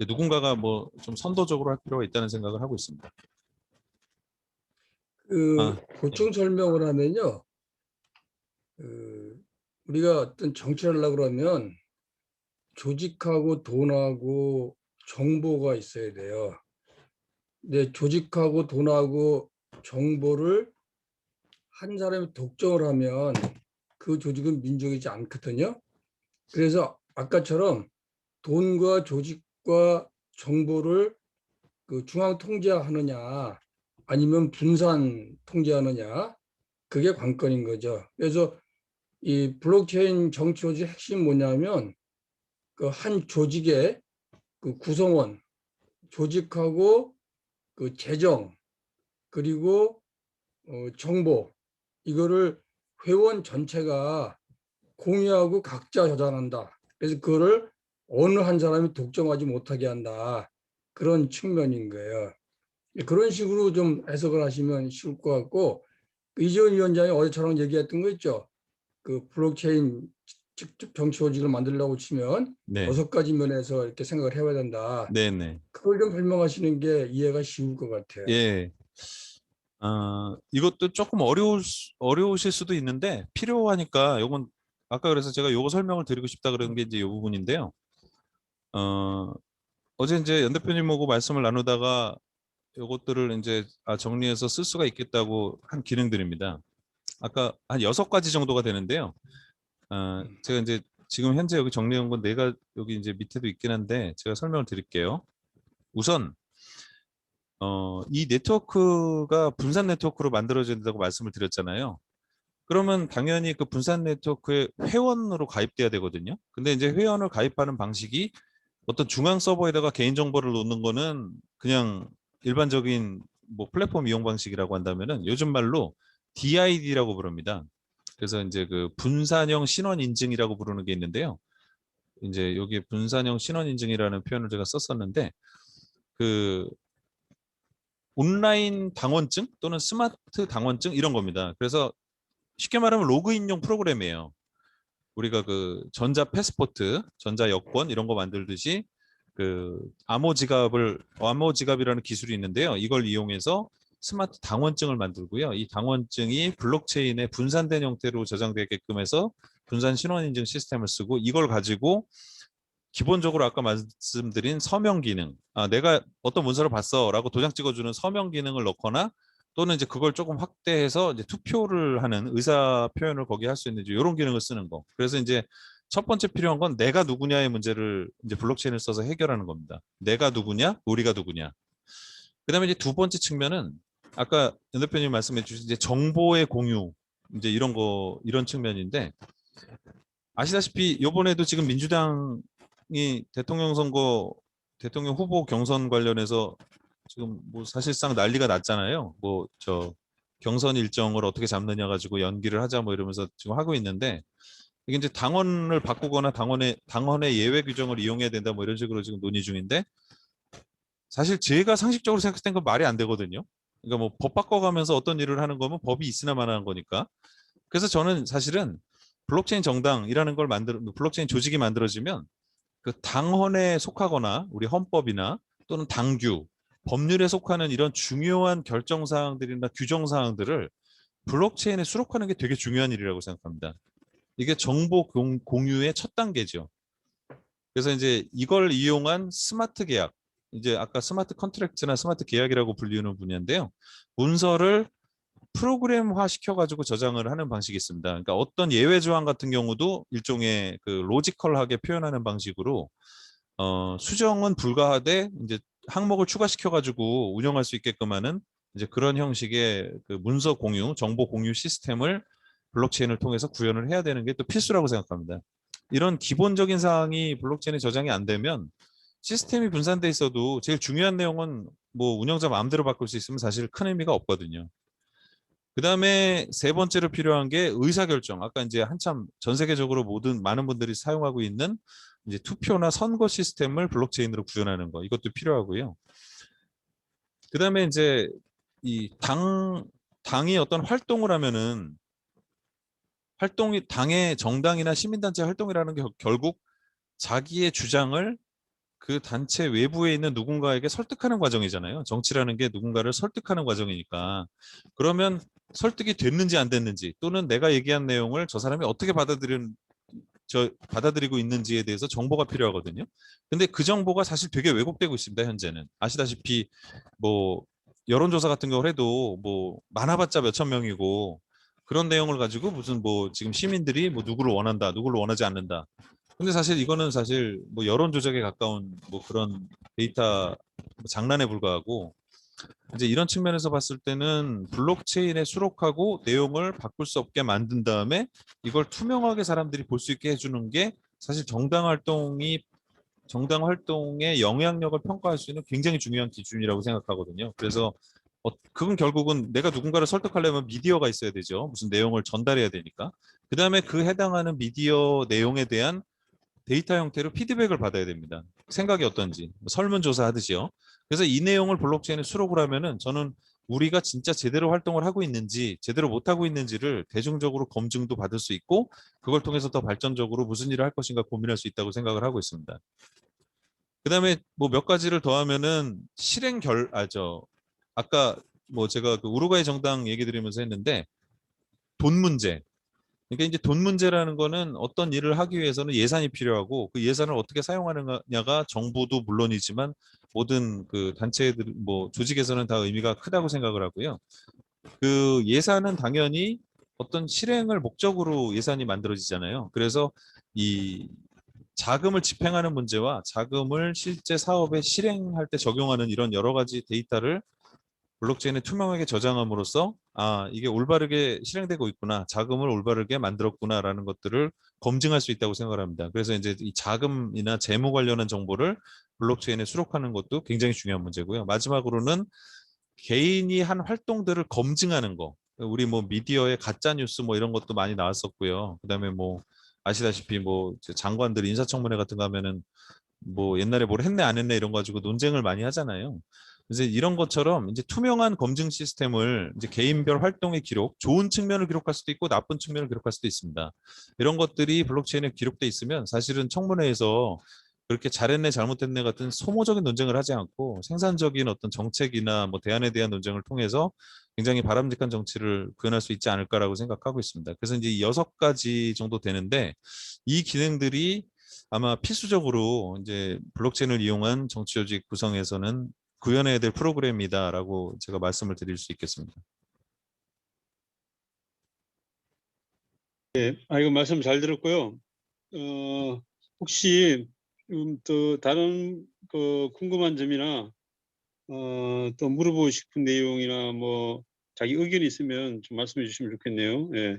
누군가가 뭐 좀 선도적으로 할 필요가 있다는 생각을 하고 있습니다. 그 네. 보충 설명을 하면요. 우리가 어떤 정치를 하려고 그러면 조직하고 돈하고 정보가 있어야 돼요. 근데 조직하고 돈하고 정보를 한 사람이 독점을 하면 그 조직은 민족이지 않거든요. 그래서 아까처럼 돈과 조직과 정보를 그 중앙 통제하느냐 아니면 분산 통제하느냐 그게 관건인 거죠. 그래서 이 블록체인 정치 조직 핵심 뭐냐면 그 한 조직의 그 구성원, 조직하고 그 재정 그리고 정보 이거를 회원 전체가 공유하고 각자 저장한다. 그래서 그거를 어느 한 사람이 독점하지 못하게 한다. 그런 측면인 거예요. 그런 식으로 좀 해석을 하시면 쉬울 것 같고 이재원 위원장이 어제처럼 얘기했던 거 있죠. 그 블록체인 직접 정치 조직을 만들려고 치면 네. 6가지 면에서 이렇게 생각을 해봐야 된다. 네네. 그걸 좀 설명하시는 게 이해가 쉬울 것 같아요. 예. 이것도 조금 어려우실 수도 있는데 필요하니까 요건 아까 그래서 제가 요거 설명을 드리고 싶다 그런 게 이제 요 부분인데요. 어제 이제 연 대표님하고 말씀을 나누다가 요것들을 이제 정리해서 쓸 수가 있겠다고 한 기능들입니다. 아까 한 6가지 정도가 되는데요. 제가 이제 지금 현재 여기 정리한 건 내가 여기 이제 밑에도 있긴 한데 제가 설명을 드릴게요. 우선 이 네트워크가 분산 네트워크로 만들어져야 된다고 말씀을 드렸잖아요. 그러면 당연히 그 분산 네트워크에 회원으로 가입돼야 되거든요. 근데 이제 회원을 가입하는 방식이 어떤 중앙 서버에다가 개인정보를 놓는 거는 그냥 일반적인 뭐 플랫폼 이용 방식이라고 한다면은 요즘 말로 DID라고 부릅니다. 그래서 이제 그 분산형 신원 인증이라고 부르는 게 있는데요. 이제 여기 분산형 신원 인증이라는 표현을 제가 썼었는데 그 온라인 당원증 또는 스마트 당원증 이런 겁니다. 그래서 쉽게 말하면 로그인용 프로그램이에요. 우리가 그 전자 패스포트, 전자 여권 이런 거 만들듯이 그 암호지갑이라는 기술이 있는데요. 이걸 이용해서 스마트 당원증을 만들고요. 이 당원증이 블록체인에 분산된 형태로 저장되게끔 해서 분산 신원인증 시스템을 쓰고 이걸 가지고 기본적으로 아까 말씀드린 서명 기능, 내가 어떤 문서를 봤어라고 도장 찍어주는 서명 기능을 넣거나 또는 이제 그걸 조금 확대해서 이제 투표를 하는 의사 표현을 거기 할 수 있는 이런 기능을 쓰는 거. 그래서 이제 첫 번째 필요한 건 내가 누구냐의 문제를 이제 블록체인을 써서 해결하는 겁니다. 내가 누구냐, 우리가 누구냐. 그다음에 이제 두 번째 측면은 아까 연 대표님 말씀해 주신 이제 정보의 공유 이제 이런 측면인데 아시다시피 이번에도 지금 민주당이 대통령 선거 대통령 후보 경선 관련해서 지금 뭐 사실상 난리가 났잖아요. 뭐 저 경선 일정을 어떻게 잡느냐 가지고 연기를 하자 뭐 이러면서 지금 하고 있는데 이게 이제 당원을 바꾸거나 당헌의 예외 규정을 이용해야 된다 뭐 이런 식으로 지금 논의 중인데 사실 제가 상식적으로 생각했을 땐 그 말이 안 되거든요. 그러니까 뭐 법 바꿔가면서 어떤 일을 하는 거면 법이 있으나 마나한 거니까. 그래서 저는 사실은 블록체인 정당이라는 걸 블록체인 조직이 만들어지면 그 당헌에 속하거나 우리 헌법이나 또는 당규, 법률에 속하는 이런 중요한 결정 사항들이나 규정 사항들을 블록체인에 수록하는 게 되게 중요한 일이라고 생각합니다. 이게 정보 공유의 첫 단계죠. 그래서 이제 이걸 이용한 스마트 계약, 이제 아까 스마트 컨트랙트나 스마트 계약이라고 불리는 분야인데요. 문서를 프로그램화 시켜가지고 저장을 하는 방식이 있습니다. 그러니까 어떤 예외 조항 같은 경우도 일종의 그 로지컬하게 표현하는 방식으로 수정은 불가하되 이제 항목을 추가시켜가지고 운영할 수 있게끔 하는 이제 그런 형식의 그 문서 공유, 정보 공유 시스템을 블록체인을 통해서 구현을 해야 되는 게 또 필수라고 생각합니다. 이런 기본적인 사항이 블록체인에 저장이 안 되면 시스템이 분산돼 있어도 제일 중요한 내용은 뭐 운영자 마음대로 바꿀 수 있으면 사실 큰 의미가 없거든요. 그 다음에 세 번째로 필요한 게 의사결정. 아까 이제 한참 전 세계적으로 많은 분들이 사용하고 있는 이제 투표나 선거 시스템을 블록체인으로 구현하는 거. 이것도 필요하고요. 그 다음에 이제 이 당이 어떤 활동을 하면은 당의 정당이나 시민단체 활동이라는 게 결국 자기의 주장을 그 단체 외부에 있는 누군가에게 설득하는 과정이잖아요. 정치라는 게 누군가를 설득하는 과정이니까. 그러면 설득이 됐는지 안 됐는지 또는 내가 얘기한 내용을 저 사람이 어떻게 받아들이고 있는지에 대해서 정보가 필요하거든요. 근데 그 정보가 사실 되게 왜곡되고 있습니다. 현재는. 아시다시피 뭐 여론조사 같은 경우를 해도 뭐 많아봤자 몇천 명이고 그런 내용을 가지고 무슨 뭐 지금 시민들이 뭐 누구를 원한다, 누구를 원하지 않는다. 근데 사실 이거는 사실 뭐 여론 조작에 가까운 뭐 그런 데이터 장난에 불과하고 이제 이런 측면에서 봤을 때는 블록체인에 수록하고 내용을 바꿀 수 없게 만든 다음에 이걸 투명하게 사람들이 볼 수 있게 해주는 게 사실 정당 활동의 영향력을 평가할 수 있는 굉장히 중요한 기준이라고 생각하거든요. 그래서 그건 결국은 내가 누군가를 설득하려면 미디어가 있어야 되죠. 무슨 내용을 전달해야 되니까. 그 다음에 그 해당하는 미디어 내용에 대한 데이터 형태로 피드백을 받아야 됩니다. 생각이 어떤지 설문조사 하듯이요. 그래서 이 내용을 블록체인에 수록을 하면은 저는 우리가 진짜 제대로 활동을 하고 있는지 제대로 못하고 있는지를 대중적으로 검증도 받을 수 있고 그걸 통해서 더 발전적으로 무슨 일을 할 것인가 고민할 수 있다고 생각을 하고 있습니다. 그다음에 뭐 몇 가지를 더하면은 아까 뭐 제가 그 우루과이 정당 얘기 드리면서 했는데 돈 문제. 그러니까 이제 돈 문제라는 거는 어떤 일을 하기 위해서는 예산이 필요하고 그 예산을 어떻게 사용하느냐가 정부도 물론이지만 모든 그 단체들 뭐 조직에서는 다 의미가 크다고 생각을 하고요. 그 예산은 당연히 어떤 실행을 목적으로 예산이 만들어지잖아요. 그래서 이 자금을 집행하는 문제와 자금을 실제 사업에 실행할 때 적용하는 이런 여러 가지 데이터를 블록체인에 투명하게 저장함으로써 이게 올바르게 실행되고 있구나, 자금을 올바르게 만들었구나라는 것들을 검증할 수 있다고 생각을 합니다. 그래서 이제 이 자금이나 재무 관련한 정보를 블록체인에 수록하는 것도 굉장히 중요한 문제고요. 마지막으로는 개인이 한 활동들을 검증하는 거. 우리 뭐 미디어에 가짜 뉴스 뭐 이런 것도 많이 나왔었고요. 그다음에 뭐 아시다시피 뭐 장관들 인사청문회 같은 거 하면은 뭐 옛날에 뭘 했네 안 했네 이런 거 가지고 논쟁을 많이 하잖아요. 이제 이런 것처럼 이제 투명한 검증 시스템을 이제 개인별 활동의 기록, 좋은 측면을 기록할 수도 있고 나쁜 측면을 기록할 수도 있습니다. 이런 것들이 블록체인에 기록돼 있으면 사실은 청문회에서 그렇게 잘했네 잘못했네 같은 소모적인 논쟁을 하지 않고 생산적인 어떤 정책이나 뭐 대안에 대한 논쟁을 통해서 굉장히 바람직한 정치를 구현할 수 있지 않을까라고 생각하고 있습니다. 그래서 이제 6가지 정도 되는데 이 기능들이 아마 필수적으로 이제 블록체인을 이용한 정치 조직 구성에서는 구현해야 될 프로그램이다라고 제가 말씀을 드릴 수 있겠습니다. 이거 말씀 잘 들었고요. 혹시 또 다른 그 궁금한 점이나 또 물어보고 싶은 내용이나 뭐 자기 의견이 있으면 좀 말씀해 주시면 좋겠네요. 예.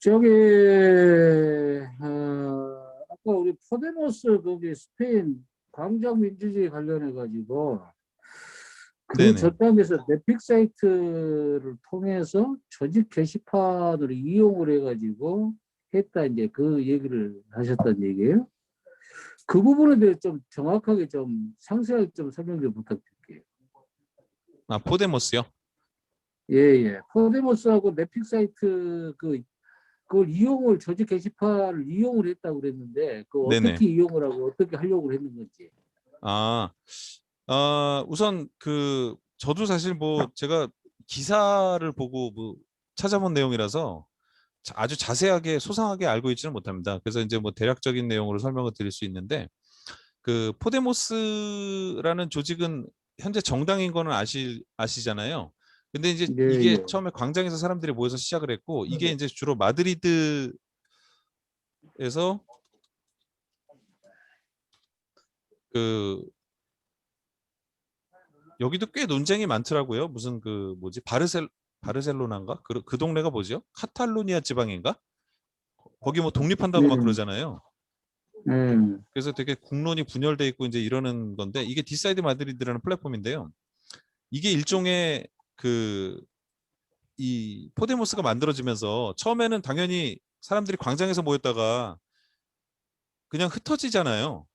저기 아까 우리 포데모스 거기 스페인 광장 민주주의 관련해 가지고 그 네네. 전담에서 넷픽 사이트를 통해서 조직 게시판을 이용을 해가지고 했다 이제 그 얘기를 하셨단 얘기예요. 그 부분에 대해 좀 정확하게 좀 상세하게 좀 설명 좀 부탁드릴게요. 아, 포데모스요? 예. 포데모스하고 넷픽 사이트 그걸 조직 게시판을 이용을 했다고 그랬는데 그 네네. 어떻게 이용을 하고 어떻게 하려고 했는 건지. 우선 저도 사실 뭐 제가 기사를 보고 뭐 찾아본 내용이라서 아주 자세하게 소상하게 알고 있지는 못합니다. 그래서 이제 뭐 대략적인 내용으로 설명을 드릴 수 있는데 그 포데모스라는 조직은 현재 정당인 거는 아시잖아요. 근데 이제 이게 예. 처음에 광장에서 사람들이 모여서 시작을 했고 이게 이제 주로 마드리드에서 그 여기도 꽤 논쟁이 많더라고요. 무슨 뭐지 바르셀로나인가? 그 동네가 뭐죠? 카탈루니아 지방인가? 거기 뭐 독립한다고 막 음. 그러잖아요. 음. 그래서 되게 국론이 분열돼 있고 이제 이러는 건데 이게 디사이드 마드리드라는 플랫폼인데요. 이게 일종의 이 포데모스가 만들어지면서 처음에는 당연히 사람들이 광장에서 모였다가 그냥 흩어지잖아요.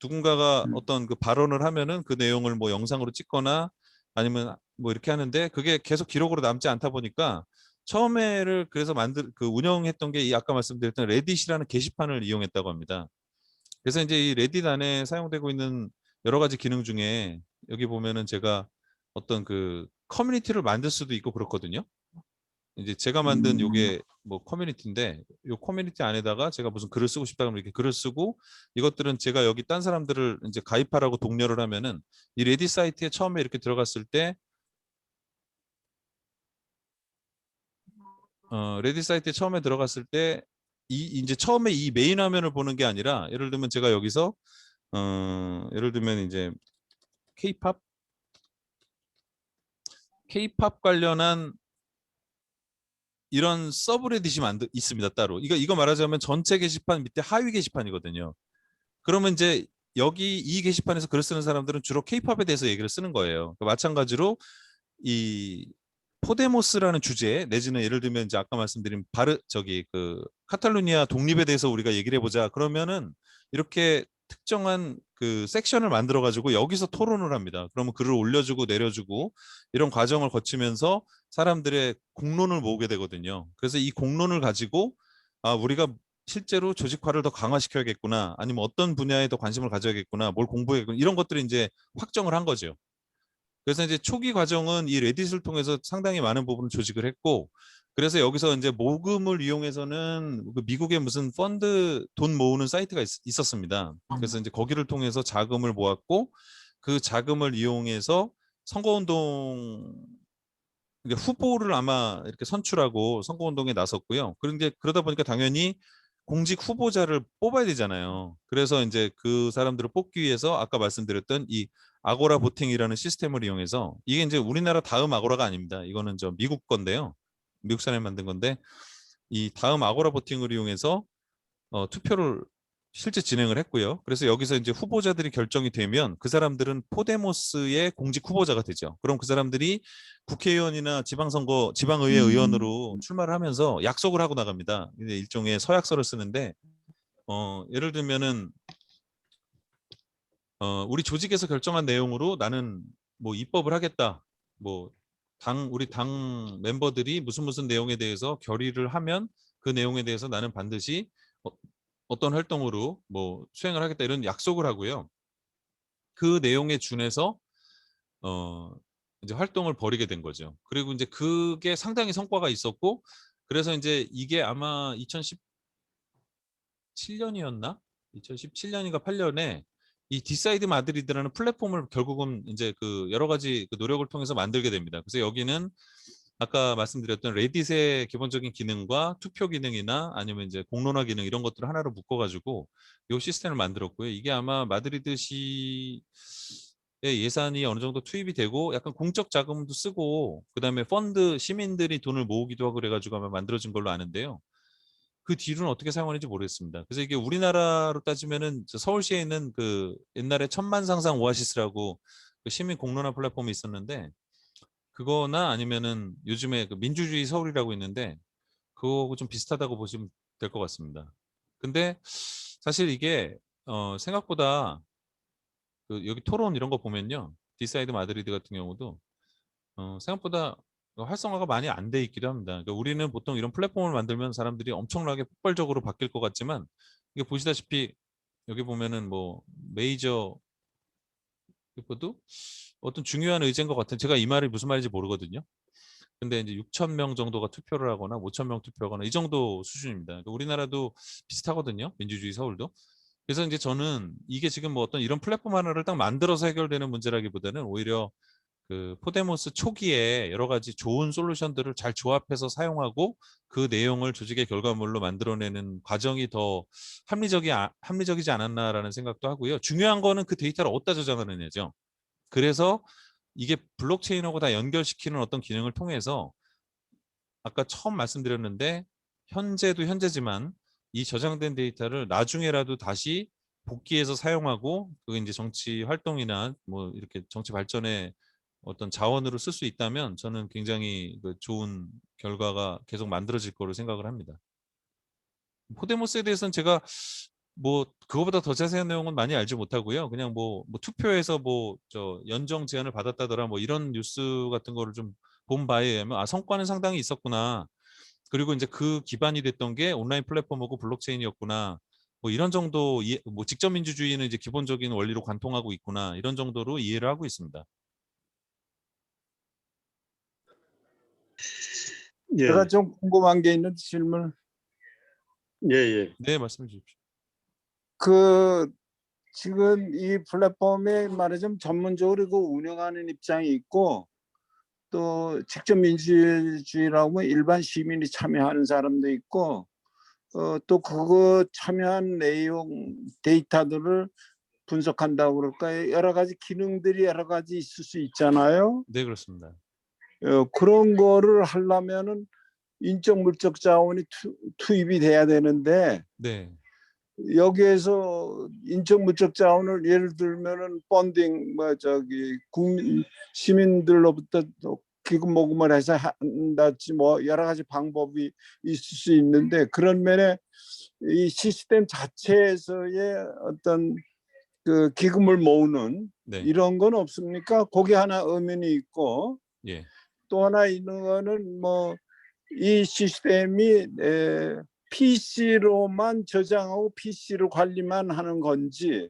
누군가가 어떤 그 발언을 하면은 그 내용을 뭐 영상으로 찍거나 아니면 뭐 이렇게 하는데 그게 계속 기록으로 남지 않다 보니까 처음에를 그래서 운영했던 게 이 아까 말씀드렸던 레딧이라는 게시판을 이용했다고 합니다. 그래서 이제 이 레딧 안에 사용되고 있는 여러 가지 기능 중에 여기 보면은 제가 어떤 커뮤니티를 만들 수도 있고 그렇거든요. 이제 제가 만든 요게 뭐 커뮤니티인데 요 커뮤니티 안에다가 제가 무슨 글을 쓰고 싶다 그러면 이렇게 글을 쓰고 이것들은 제가 여기 딴 사람들을 이제 가입하라고 독려를 하면은 이 레딧 사이트에 처음에 이렇게 들어갔을 때 레딧 사이트에 처음에 들어갔을 때 이제 처음에 이 메인 화면을 보는 게 아니라 예를 들면 제가 여기서 예를 들면 이제 K-팝 관련한 이런 서브레딧이 있습니다. 따로. 이거 말하자면 전체 게시판 밑에 하위 게시판이거든요. 그러면 이제 여기 이 게시판에서 글을 쓰는 사람들은 주로 케이팝에 대해서 얘기를 쓰는 거예요. 마찬가지로 이 포데모스라는 주제 내지는 예를 들면 이제 아까 말씀드린 카탈루니아 독립에 대해서 우리가 얘기를 해보자. 그러면은 이렇게 특정한 섹션을 만들어 가지고 여기서 토론을 합니다. 그러면 글을 올려주고 내려주고 이런 과정을 거치면서 사람들의 공론을 모으게 되거든요. 그래서 이 공론을 가지고 우리가 실제로 조직화를 더 강화시켜야겠구나 아니면 어떤 분야에 더 관심을 가져야겠구나 뭘 공부해야겠구나 이런 것들을 이제 확정을 한 거죠. 그래서 이제 초기 과정은 이 레딧을 통해서 상당히 많은 부분을 조직을 했고 그래서 여기서 이제 모금을 이용해서는 미국의 무슨 펀드 돈 모으는 사이트가 있었습니다. 그래서 이제 거기를 통해서 자금을 모았고 그 자금을 이용해서 선거운동 후보를 아마 이렇게 선출하고 선거운동에 나섰고요. 그런데 그러다 보니까 당연히 공직 후보자를 뽑아야 되잖아요. 그래서 이제 그 사람들을 뽑기 위해서 아까 말씀드렸던 이 아고라 보팅이라는 시스템을 이용해서 이게 이제 우리나라 다음 아고라가 아닙니다. 이거는 저 미국 건데요. 미국 사람이 만든 건데 이 다음 아고라 보팅을 이용해서 투표를 실제 진행을 했고요. 그래서 여기서 이제 후보자들이 결정이 되면 그 사람들은 포데모스의 공직 후보자가 되죠. 그럼 그 사람들이 국회의원이나 지방의회 의원으로 출마를 하면서 약속을 하고 나갑니다. 이제 일종의 서약서를 쓰는데 예를 들면은 우리 조직에서 결정한 내용으로 나는 뭐 입법을 하겠다. 뭐 우리 당 멤버들이 무슨 내용에 대해서 결의를 하면 그 내용에 대해서 나는 반드시 어떤 활동으로 뭐 수행을 하겠다 이런 약속을 하고요. 그 내용에 준해서 이제 활동을 벌이게 된 거죠. 그리고 이제 그게 상당히 성과가 있었고 그래서 이제 이게 아마 2017년이었나? 2017년인가 8년에 이 디사이드 마드리드라는 플랫폼을 결국은 이제 여러 가지 노력을 통해서 만들게 됩니다. 그래서 여기는 아까 말씀드렸던 레딧의 기본적인 기능과 투표 기능이나 아니면 이제 공론화 기능 이런 것들을 하나로 묶어가지고 이 시스템을 만들었고요. 이게 아마 마드리드시의 예산이 어느 정도 투입이 되고 약간 공적 자금도 쓰고 그다음에 펀드 시민들이 돈을 모으기도 하고 그래가지고 아마 만들어진 걸로 아는데요. 그 뒤로는 어떻게 사용하는지 모르겠습니다. 그래서 이게 우리나라로 따지면은 서울시에 있는 옛날에 천만상상 오아시스라고 시민 공론화 플랫폼이 있었는데 그거나 아니면은 요즘에 민주주의 서울이라고 있는데 그거하고 좀 비슷하다고 보시면 될 것 같습니다. 근데 사실 이게 생각보다 여기 토론 이런 거 보면요. 디사이드 마드리드 같은 경우도 생각보다 활성화가 많이 안 돼 있기도 합니다. 그러니까 우리는 보통 이런 플랫폼을 만들면 사람들이 엄청나게 폭발적으로 바뀔 것 같지만 이게 보시다시피 여기 보면은 뭐 메이저 리포도 어떤 중요한 의제인 것 같은, 제가 이 말이 무슨 말인지 모르거든요. 근데 이제 6천 명 정도가 투표를 하거나 5천 명 투표하거나 이 정도 수준입니다. 그러니까 우리나라도 비슷하거든요. 민주주의 서울도. 그래서 이제 저는 이게 지금 뭐 어떤 이런 플랫폼 하나를 딱 만들어서 해결되는 문제라기보다는 오히려 그 포데모스 초기에 여러 가지 좋은 솔루션들을 잘 조합해서 사용하고 그 내용을 조직의 결과물로 만들어내는 과정이 더 합리적이지 않았나라는 생각도 하고요. 중요한 거는 그 데이터를 어디다 저장하느냐죠. 그래서 이게 블록체인하고 다 연결시키는 어떤 기능을 통해서 아까 처음 말씀드렸는데 현재도 현재지만 이 저장된 데이터를 나중에라도 다시 복귀해서 사용하고 그게 이제 정치 활동이나 뭐 이렇게 정치 발전에 어떤 자원으로 쓸 수 있다면 저는 굉장히 그 좋은 결과가 계속 만들어질 거로 생각을 합니다. 포데모스에 대해서는 제가 뭐 그거보다 더 자세한 내용은 많이 알지 못하고요. 그냥 뭐 투표에서 뭐 저 연정 제안을 받았다더라 뭐 이런 뉴스 같은 거를 좀 본 바에 의하면 아 성과는 상당히 있었구나. 그리고 이제 그 기반이 됐던 게 온라인 플랫폼하고 블록체인이었구나. 뭐 이런 정도 뭐 직접 민주주의는 이제 기본적인 원리로 관통하고 있구나. 이런 정도로 이해를 하고 있습니다. 예, 제가 좀 궁금한 게 있는데 질문. 예, 예. 네, 말씀해 주십시오. 그 지금 이 플랫폼에 말하자면 전문적으로 그 운영하는 입장이 있고 또 직접 민주주의라고 하면 일반 시민이 참여하는 사람도 있고 또 그거 참여한 내용 데이터들을 분석한다고 그럴까요? 여러 가지 기능들이 여러 가지 있을 수 있잖아요. 네, 그렇습니다. 그런 거를 하려면은 인적 물적 자원이 투입이 돼야 되는데 네. 여기에서 인적 물적 자원을 예를 들면은 펀딩 뭐 저기 국민 시민들로부터 기금 모금을 해서 한다지 뭐 여러 가지 방법이 있을 수 있는데 그런 면에 이 시스템 자체에서의 어떤 그 기금을 모으는 네. 이런 건 없습니까? 거기 하나 의문이 있고 예. 또 하나 있는 거는 뭐 이 시스템이 PC로만 저장하고 PC로 관리만 하는 건지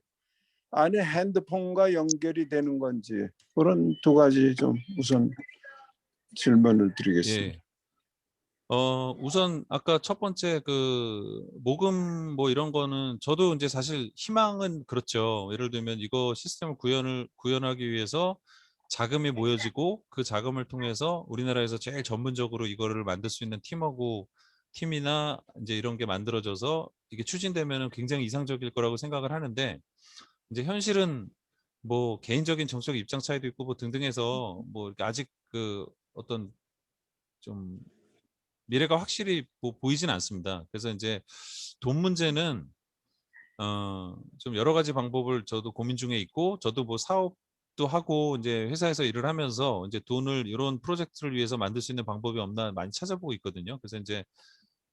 아니 핸드폰과 연결이 되는 건지 그런 두 가지 좀 우선 질문을 드리겠습니다. 예. 우선 아까 첫 번째 그 모금 뭐 이런 거는 저도 이제 사실 희망은 그렇죠. 예를 들면 이거 시스템을 구현하기 위해서 자금이 모여지고 그 자금을 통해서 우리나라에서 제일 전문적으로 이거를 만들 수 있는 팀이나 이제 이런 게 만들어져서 이게 추진되면은 굉장히 이상적일 거라고 생각을 하는데 이제 현실은 뭐 개인적인 정책 입장 차이도 있고 뭐 등등해서 뭐 이렇게 아직 그 어떤 좀 미래가 확실히 보이진 않습니다. 그래서 이제 돈 문제는 좀 여러 가지 방법을 저도 고민 중에 있고 저도 뭐 사업도 하고 이제 회사에서 일을 하면서 이제 돈을 이런 프로젝트를 위해서 만들 수 있는 방법이 없나 많이 찾아보고 있거든요. 그래서 이제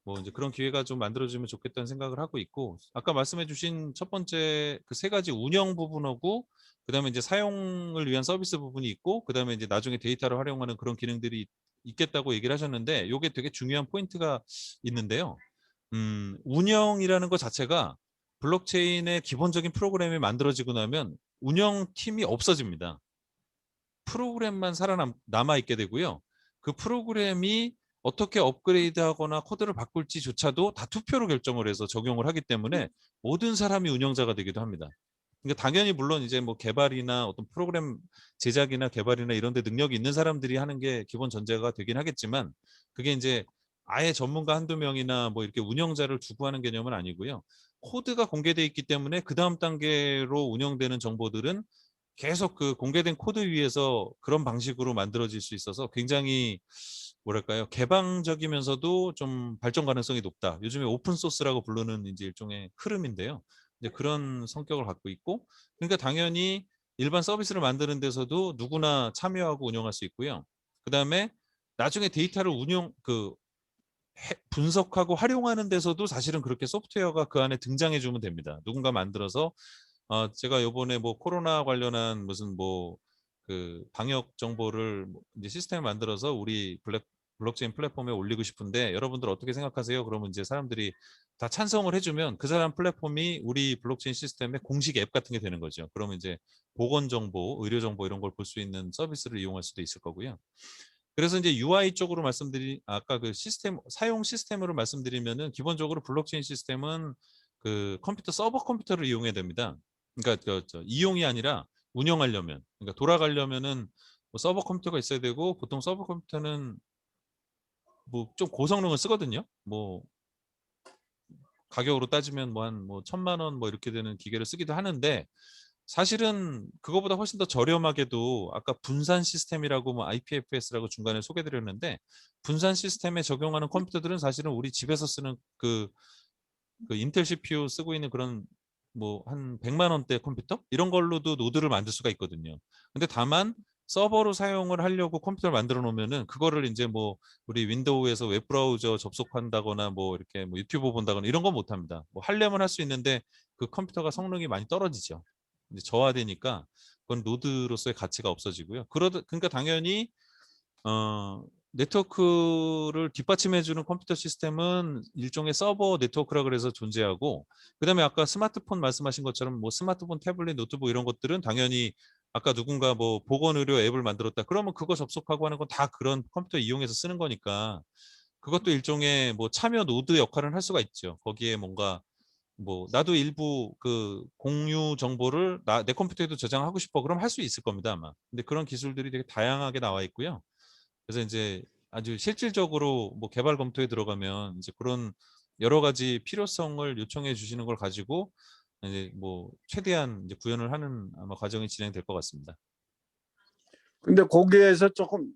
뭐 이제 그런 기회가 좀 만들어지면 좋겠다는 생각을 하고 있고 아까 말씀해주신 첫 번째 그 세 가지 운영 부분하고 그다음에 이제 사용을 위한 서비스 부분이 있고 그다음에 이제 나중에 데이터를 활용하는 그런 기능들이 있겠다고 얘기를 하셨는데 이게 되게 중요한 포인트가 있는데요. 운영이라는 것 자체가 블록체인의 기본적인 프로그램이 만들어지고 나면 운영팀이 없어집니다. 프로그램만 남아 있게 되고요. 그 프로그램이 어떻게 업그레이드하거나 코드를 바꿀지조차도 다 투표로 결정을 해서 적용을 하기 때문에 모든 사람이 운영자가 되기도 합니다. 그러니까 당연히 물론 이제 뭐 개발이나 어떤 프로그램 제작이나 개발이나 이런 데 능력이 있는 사람들이 하는 게 기본 전제가 되긴 하겠지만 그게 이제 아예 전문가 한두 명이나 뭐 이렇게 운영자를 두고 하는 개념은 아니고요. 코드가 공개돼 있기 때문에 그 다음 단계로 운영되는 정보들은 계속 그 공개된 코드 위에서 그런 방식으로 만들어질 수 있어서 굉장히 뭐랄까요 개방적이면서도 좀 발전 가능성이 높다. 요즘에 오픈 소스라고 부르는 이제 일종의 흐름인데요. 이제 그런 성격을 갖고 있고 그러니까 당연히 일반 서비스를 만드는 데서도 누구나 참여하고 운영할 수 있고요. 그 다음에 나중에 데이터를 분석하고 활용하는 데서도 사실은 그렇게 소프트웨어가 그 안에 등장해 주면 됩니다. 누군가 만들어서 제가 요번에 뭐 코로나 관련한 무슨 뭐 그 방역 정보를 이제 시스템을 만들어서 우리 블록체인 플랫폼에 올리고 싶은데 여러분들 어떻게 생각하세요? 그러면 이제 사람들이 다 찬성을 해주면 그 사람 플랫폼이 우리 블록체인 시스템의 공식 앱 같은 게 되는 거죠. 그러면 이제 보건 정보, 의료 정보 이런 걸 볼 수 있는 서비스를 이용할 수도 있을 거고요. 그래서 이제 UI 쪽으로 아까 그 시스템 사용 시스템으로 말씀드리면은 기본적으로 블록체인 시스템은 그 컴퓨터 서버 컴퓨터를 이용해야 됩니다. 그러니까 이용이 아니라 운영하려면, 그러니까 돌아가려면은 뭐 서버 컴퓨터가 있어야 되고 보통 서버 컴퓨터는 뭐 좀 고성능을 쓰거든요. 뭐 가격으로 따지면 뭐 한 뭐 1,000만 원 뭐 이렇게 되는 기계를 쓰기도 하는데 사실은 그거보다 훨씬 더 저렴하게도 아까 분산 시스템이라고 뭐 IPFS라고 중간에 소개드렸는데 분산 시스템에 적용하는 컴퓨터들은 사실은 우리 집에서 쓰는 그 인텔 CPU 쓰고 있는 그런 뭐 한 100만 원대 컴퓨터 이런 걸로도 노드를 만들 수가 있거든요. 근데 다만 서버로 사용을 하려고 컴퓨터를 만들어 놓으면은 그거를 이제 뭐 우리 윈도우에서 웹브라우저 접속한다거나 뭐 이렇게 뭐 유튜브 본다거나 이런 건 못 합니다. 뭐 하려면 할 수 있는데 그 컴퓨터가 성능이 많이 떨어지죠. 이제 저하되니까 그건 노드로서의 가치가 없어지고요. 그러니까 당연히 네트워크를 뒷받침해주는 컴퓨터 시스템은 일종의 서버 네트워크라 그래서 존재하고 그다음에 아까 스마트폰 말씀하신 것처럼 뭐 스마트폰, 태블릿, 노트북 이런 것들은 당연히 아까 누군가 뭐 보건의료 앱을 만들었다 그러면 그거 접속하고 하는 건 다 그런 컴퓨터 이용해서 쓰는 거니까 그것도 일종의 뭐 참여 노드 역할을 할 수가 있죠. 거기에 뭔가 뭐 나도 일부 그 공유 정보를 내 컴퓨터에도 저장하고 싶어 그럼 할 수 있을 겁니다 아마. 근데 그런 기술들이 되게 다양하게 나와 있고요. 그래서 이제 아주 실질적으로 뭐 개발 검토에 들어가면 이제 그런 여러 가지 필요성을 요청해 주시는 걸 가지고 이제 뭐 최대한 이제 구현을 하는 아마 과정이 진행될 것 같습니다. 근데 거기에서 조금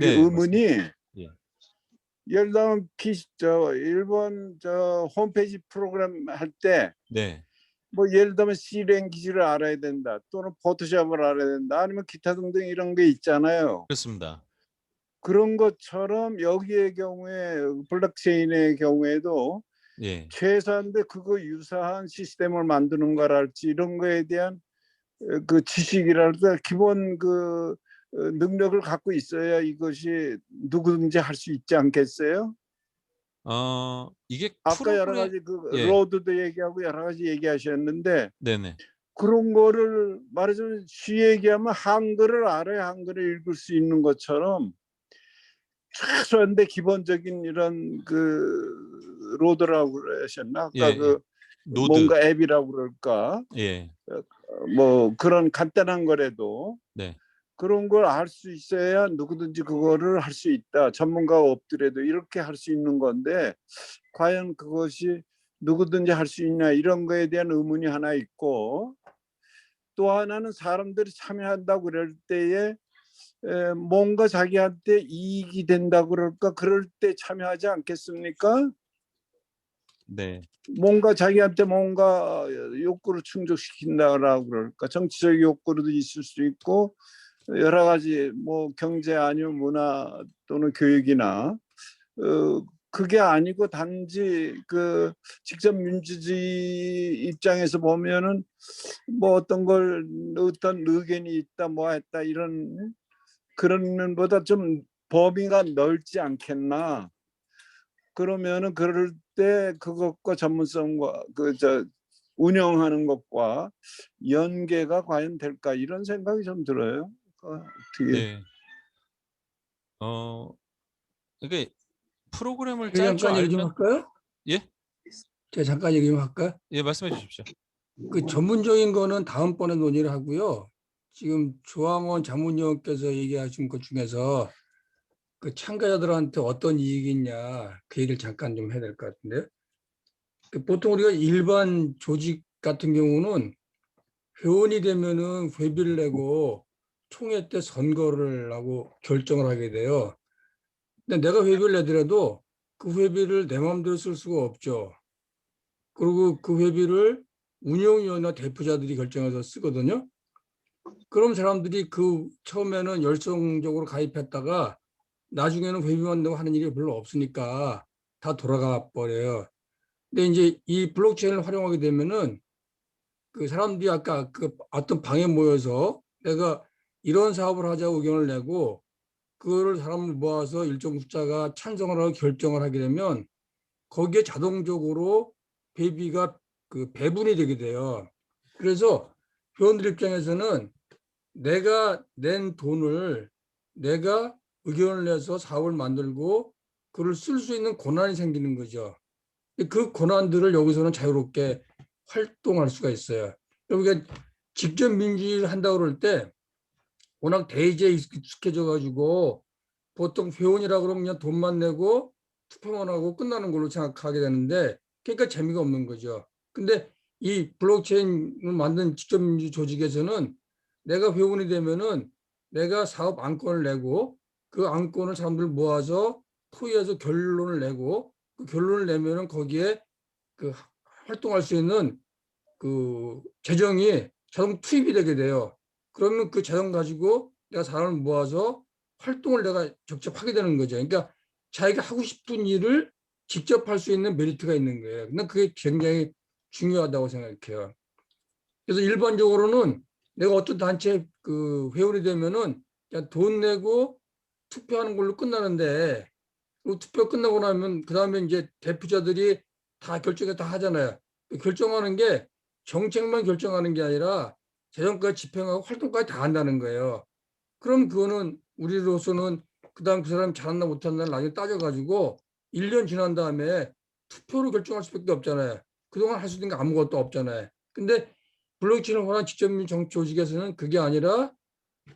네, 의문이 예. 예를 들면 일본 홈페이지 프로그램 할 때 네, 뭐 예를 들면 C랭귀지를 알아야 된다 또는 포토샵을 알아야 된다 아니면 기타 등등 이런 게 있잖아요. 그렇습니다. 그런 것처럼 여기의 경우에 블록체인의 경우에도 예, 최소한데 그거 유사한 시스템을 만드는 거랄지 이런 거에 대한 그 지식이랄까 기본 그 능력을 갖고 있어야 이것이 누구든지 할 수 있지 않겠어요? 이게 아까 여러 프로그램, 가지 그 예, 로드도 얘기하고 여러 가지 얘기하셨는데 네네, 그런 거를 말하자면 쉽게 얘기하면 한글을 알아야 한글을 읽을 수 있는 것처럼 최소한데 기본적인 이런 그 로드라고 그러셨나? 예, 아까 예. 그 노드, 뭔가 앱이라고 그럴까? 예, 뭐 그런 간단한 거라도 네, 그런 걸 알 수 있어야 누구든지 그거를 할 수 있다. 전문가가 없더라도 이렇게 할 수 있는 건데 과연 그것이 누구든지 할 수 있냐 이런 거에 대한 의문이 하나 있고 또 하나는 사람들이 참여한다고 그럴 때에 뭔가 자기한테 이익이 된다고 그럴까 그럴 때 참여하지 않겠습니까? 네, 뭔가 자기한테 뭔가 욕구를 충족시킨다라고 그럴까 정치적 욕구도 있을 수 있고 여러 가지 뭐 경제 아니면 문화 또는 교육이나 그게 아니고 단지 그 직접 민주주의 입장에서 보면은 뭐 어떤 의견이 있다 뭐 했다 이런 그런 보다 좀 범위가 넓지 않겠나. 그러면은 그럴 때 그것과 전문성과 운영하는 것과 연계가 과연 될까 이런 생각이 좀 들어요. 어떻게 네. 이게 프로그램을 제가 짤 줄 잠깐 얘기 좀 알면 할까요? 예, 제가 잠깐 얘기 좀 할까요? 예, 말씀해 주십시오. 그 전문적인 거는 다음번에 논의를 하고요. 지금 조항원 자문위원께서 얘기하신 것 중에서 그 참가자들한테 어떤 이익이 있냐 그 얘기를 잠깐 좀 해야 될 것 같은데요. 보통 우리가 일반 조직 같은 경우는 회원이 되면은 회비를 내고 총회 때 선거를 하고 결정을 하게 돼요. 근데 내가 회비를 내더라도 그 회비를 내 마음대로 쓸 수가 없죠. 그리고 그 회비를 운영위원회나 대표자들이 결정해서 쓰거든요. 그럼 사람들이 그 처음에는 열성적으로 가입했다가 나중에는 회비만 내고 하는 일이 별로 없으니까 다 돌아가 버려요. 근데 이제 이 블록체인을 활용하게 되면은 그 사람들이 아까 그 어떤 방에 모여서 내가 이런 사업을 하자고 의견을 내고 그거를 사람을 모아서 일정 숫자가 찬성을 하고 결정을 하게 되면 거기에 자동적으로 배비가 그 배분이 되게 돼요. 그래서 회원들 입장에서는 내가 낸 돈을 내가 의견을 내서 사업을 만들고 그걸 쓸 수 있는 권한이 생기는 거죠. 그 권한들을 여기서는 자유롭게 활동할 수가 있어요. 그러니까 직접 민주주의를 한다고 그럴 때 워낙 대의제에 익숙해져 가지고 보통 회원이라 그러면 그냥 돈만 내고 투표만 하고 끝나는 걸로 생각하게 되는데 그러니까 재미가 없는 거죠. 근데 이 블록체인을 만든 직접민주 조직에서는 내가 회원이 되면은 내가 사업 안건을 내고 그 안건을 사람들 모아서 토의해서 결론을 내고 그 결론을 내면은 거기에 그 활동할 수 있는 그 재정이 자동 투입이 되게 돼요. 그러면 그 재정 가지고 내가 사람을 모아서 활동을 내가 직접 하게 되는 거죠. 그러니까 자기가 하고 싶은 일을 직접 할 수 있는 메리트가 있는 거예요. 근데 그게 굉장히 중요하다고 생각해요. 그래서 일반적으로는 내가 어떤 단체 그 회원이 되면은 그냥 돈 내고 투표하는 걸로 끝나는데 그 투표 끝나고 나면 그 다음에 이제 대표자들이 다 결정을 다 하잖아요. 결정하는 게 정책만 결정하는 게 아니라 재정까지 집행하고 활동까지 다 한다는 거예요. 그럼 그거는 우리로서는 그다음 그 사람이 잘한다 못한다를 나중에 따져가지고 1년 지난 다음에 투표로 결정할 수밖에 없잖아요. 그동안 할 수 있는 게 아무것도 없잖아요. 근데 블록체인을 관한 직접민주 정치 조직에서는 그게 아니라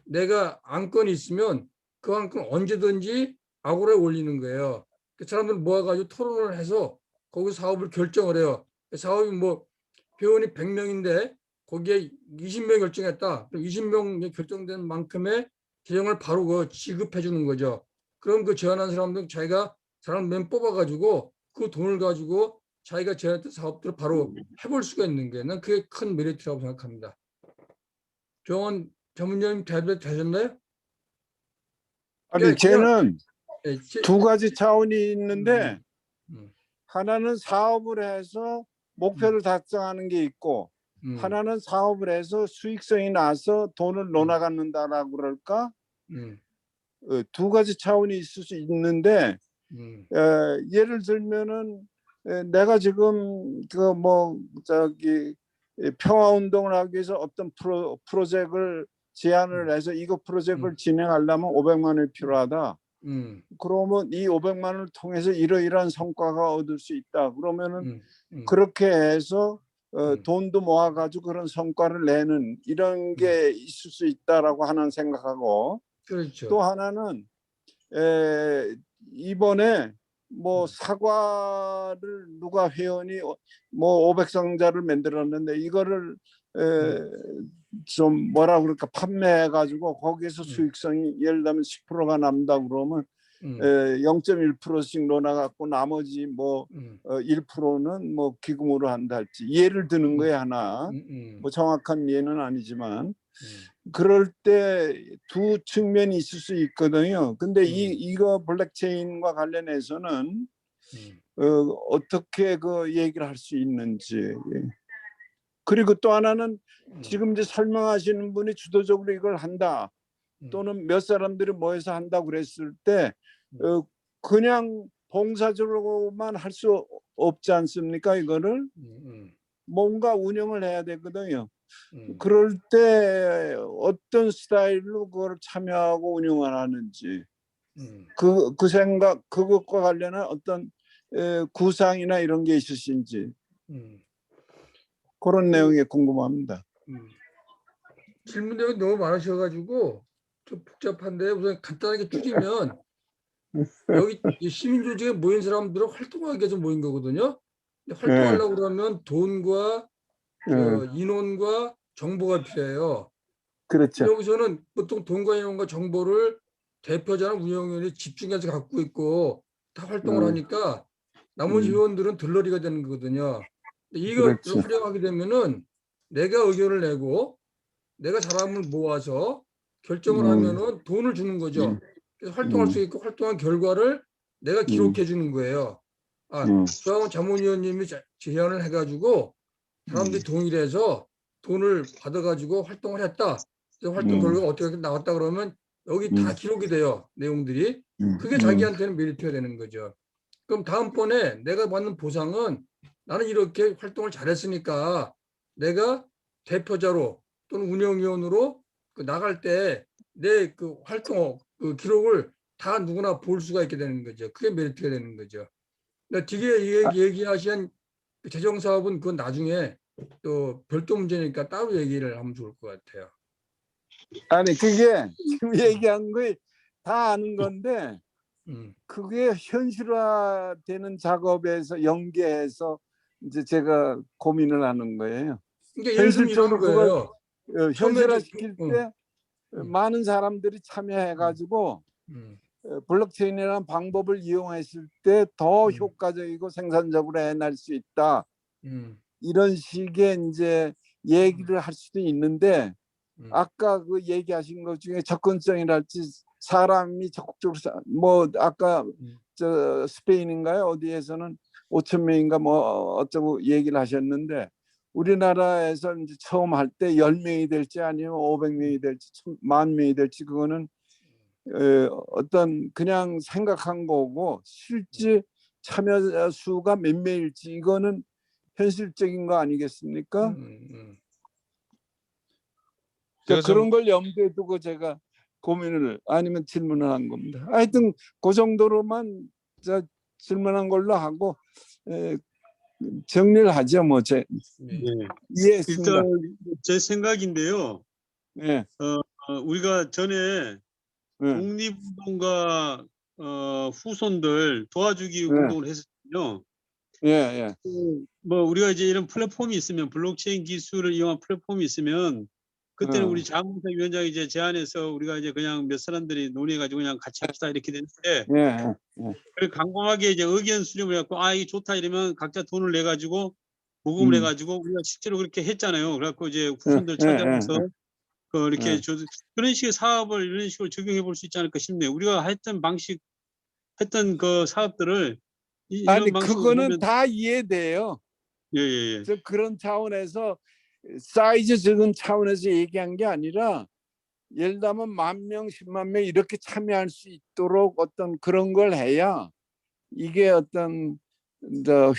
내가 안건이 있으면 그 안건 언제든지 아고라에 올리는 거예요. 그 사람들 모아가지고 토론을 해서 거기 사업을 결정을 해요. 사업이 뭐 회원이 100명인데 거기에 20명 결정했다. 그럼 20명 결정된 만큼의 재정을 바로 그 지급해 주는 거죠. 그럼 그 제안한 사람들 자기가 사람 몇 뽑아가지고 그 돈을 가지고 자기가 제안했던 사업들을 바로 해볼 수가 있는 게 난 그게 큰 메리트라고 생각합니다. 조원 전문위원님 되셨나요? 아니 쟤는 예, 두 가지 차원이 있는데 음, 하나는 사업을 해서 목표를 달성하는 게 있고 하나는 사업을 해서 수익성이 나서 돈을 논아갖는다라고 그럴까? 두 가지 차원이 있을 수 있는데 예를 들면은 내가 지금 그 뭐 저기 평화운동을 하기 위해서 어떤 프로젝트를 제안을 해서 이거 프로젝트를 진행하려면 500만 원이 필요하다. 그러면 이 500만 원을 통해서 이러이러한 성과가 얻을 수 있다. 그러면은 그렇게 해서 돈도 모아가지고 그런 성과를 내는 이런 게 있을 수 있다라고 하는 생각하고 그렇죠. 또 하나는 이번에 뭐 사과를 누가 회원이 뭐 500상자를 만들었는데 이거를 좀 뭐라 그럴까 판매해 가지고 거기에서 수익성이 예를 들면 10%가 남다 그러면 0.1%씩 넣어 갖고 나머지 뭐 1%는 뭐 기금으로 한다 할지 예를 드는 거에 하나 뭐 정확한 예는 아니지만 그럴 때 두 측면이 있을 수 있거든요. 근데 이거 블록체인과 관련해서는 어떻게 그 얘기를 할 수 있는지. 그리고 또 하나는 지금 이제 설명하시는 분이 주도적으로 이걸 한다 또는 몇 사람들이 모여서 한다고 그랬을 때 그냥 봉사적으로만 할 수 없지 않습니까? 이거를 뭔가 운영을 해야 되거든요. 그럴 때 어떤 스타일로 그걸 참여하고 운영을 하는지 그 생각 그것과 관련한 어떤 구상이나 이런 게 있으신지 그런 내용이 궁금합니다. 질문 내용이 너무 많으셔가지고 좀 복잡한데 우선 간단하게 줄이면 여기 시민조직에 모인 사람들은 활동하기 위해서 모인 거거든요. 활동하려고 그러면 돈과 인원과 정보가 필요해요. 그렇죠. 여기서는 보통 돈과 인원과 정보를 대표자나 운영위원이 집중해서 갖고 있고 다 활동을 하니까 나머지 회원들은 들러리가 되는 거거든요. 이걸 그렇죠. 활용하게 되면은 내가 의견을 내고 내가 사람을 모아서 결정을 하면은 돈을 주는 거죠. 그래서 활동할 수 있고 활동한 결과를 내가 기록해 주는 거예요. 조항원 자문위원님이 제안을 해가지고 사람들이 동일해서 돈을 받아가지고 활동을 했다. 그래서 활동 음. 결과가 어떻게 나왔다 그러면 여기 다 기록이 돼요. 내용들이. 그게 자기한테는 메리트가 되는 거죠. 그럼 다음번에 내가 받는 보상은 나는 이렇게 활동을 잘했으니까 내가 대표자로 또는 운영위원으로 나갈 때 내 그 활동 그 기록을 다 누구나 볼 수가 있게 되는 거죠. 그게 메리트가 되는 거죠. 그러니까 뒤에 얘기하신 그 재정 사업은 그건 나중에 또 별도 문제니까 따로 얘기를 하면 좋을 것 같아요. 아니 그게 지금 얘기한 거 다 아는 건데 그게 현실화되는 작업에서 연계해서 이제 제가 고민을 하는 거예요. 그러니까 예를 들면 이런 현실적으로 그걸 거예요. 현실화시킬 처음에 때 많은 사람들이 참여해가지고 블록체인이라는 방법을 이용했을 때 더 효과적이고 생산적으로 해낼 수 있다. 이런 식의 이제 얘기를 할 수도 있는데 아까 그 얘기하신 것 중에 접근성이랄지 사람이 적극적으로 뭐 아까 저 스페인인가요? 어디에서는 5천 명인가 뭐 어쩌고 얘기를 하셨는데 우리나라에서 이제 처음 할 때 10명이 될지 아니면 500명이 될지 10,000명이 될지 그거는 어떤 그냥 생각한 거고 실제 참여 수가 몇 명일지 이거는 현실적인 거 아니겠습니까? 제가 좀 그런 걸 염두에 두고 제가 고민을 아니면 질문을 한 겁니다. 하여튼 그 정도로만 질문한 걸로 하고 정리를 하죠. 뭐 제 네. 이해했습니다. 일단 제 생각인데요. 네. 우리가 전에 네. 독립운동가 후손들 도와주기 운동을 했었거든요. 예, 예. 뭐 우리가 이제 이런 플랫폼이 있으면 블록체인 기술을 이용한 플랫폼이 있으면 그때는 우리 자문사 위원장이 이제 제안해서 우리가 이제 그냥 몇 사람들이 논의해가지고 그냥 같이 합시다 이렇게 됐는데 예, 그걸 강공하게 이제 의견 수렴을 해갖고 아 이게 좋다 이러면 각자 돈을 내가지고 모금을 해가지고 우리가 실제로 그렇게 했잖아요. 그래갖고 이제 후손들 찾아가서 이렇게 그런 식의 사업을 이런 식으로 적용해 볼 수 있지 않을까 싶네요. 우리가 했던 그 사업들을 아니 이런 방식으로 그거는 하면 다 이해돼요. 예. 저 그런 차원에서 사이즈 적은 차원에서 얘기한 게 아니라 예를 들면 10,000명, 10만 명 이렇게 참여할 수 있도록 어떤 그런 걸 해야 이게 어떤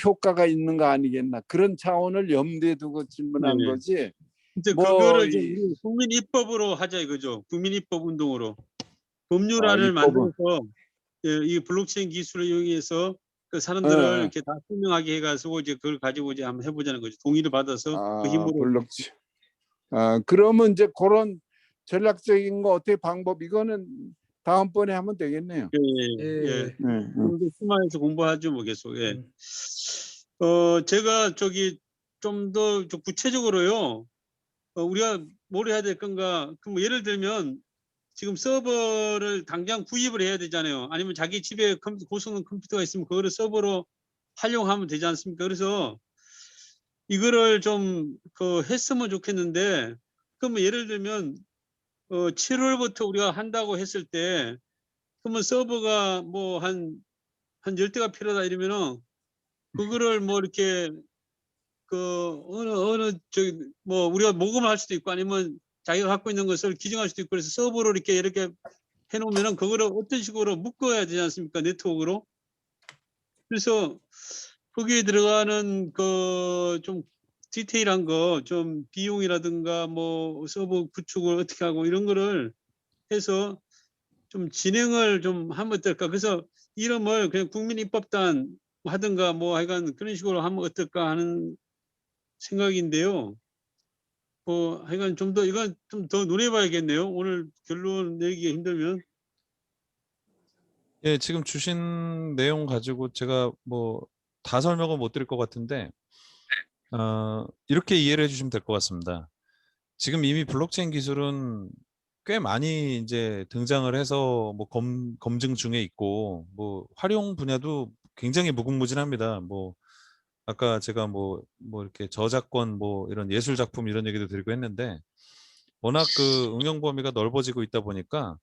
효과가 있는 거 아니겠나 그런 차원을 염두에 두고 질문한 거지. 이제 뭐 그거를 좀 우리 국민 입법으로 하자 이거죠. 국민 입법 운동으로 법률안을 입법은. 만들어서 이 블록체인 기술을 이용해서 그 사람들을 이렇게 다 투명하게 해가지고 이제 그걸 가지고 이제 한번 해보자는 거죠. 동의를 받아서 그 힘으로. 블록체인. 그러면 이제 그런 전략적인 거 어떻게 방법 이거는 다음번에 하면 되겠네요. 예. 수마에서 공부하죠 뭐 계속. 예. 제가 저기 좀 더 구체적으로요. 우리가 뭘 해야 될 건가? 그럼 뭐 예를 들면 지금 서버를 당장 구입을 해야 되잖아요. 아니면 자기 집에 고성능 컴퓨터가 있으면 그거를 서버로 활용하면 되지 않습니까? 그래서 이거를 좀 했으면 좋겠는데 그러면 예를 들면 7월부터 우리가 한다고 했을 때 그러면 서버가 뭐 한 10대가 필요하다 이러면은 그거를 뭐 이렇게 어느 저기 뭐 우리가 모금을 할 수도 있고 아니면 자기가 갖고 있는 것을 기증할 수도 있고 그래서 서버로 이렇게 해놓으면은 그거를 어떤 식으로 묶어야 되지 않습니까? 네트워크로. 그래서 거기에 들어가는 좀 디테일한 거 좀 비용이라든가 뭐 서버 구축을 어떻게 하고 이런 거를 해서 좀 진행을 좀 하면 어떨까. 그래서 이름을 그냥 국민입법단 하든가 뭐 하여간 그런 식으로 하면 어떨까 하는 생각인데요. 하여간 좀 더 이건 좀 더 논해봐야겠네요. 오늘 결론 내기가 힘들면. 예, 지금 주신 내용 가지고 제가 뭐 다 설명은 못 드릴 것 같은데 이렇게 이해를 해주시면 될 것 같습니다. 지금 이미 블록체인 기술은 꽤 많이 이제 등장을 해서 뭐 검증 중에 있고 뭐 활용 분야도 굉장히 무궁무진합니다. 뭐 아까 제가 뭐 이렇게 저작권 뭐 이런 예술 작품 이런 얘기도 드리고 했는데 워낙 그 응용 범위가 넓어지고 있다 보니까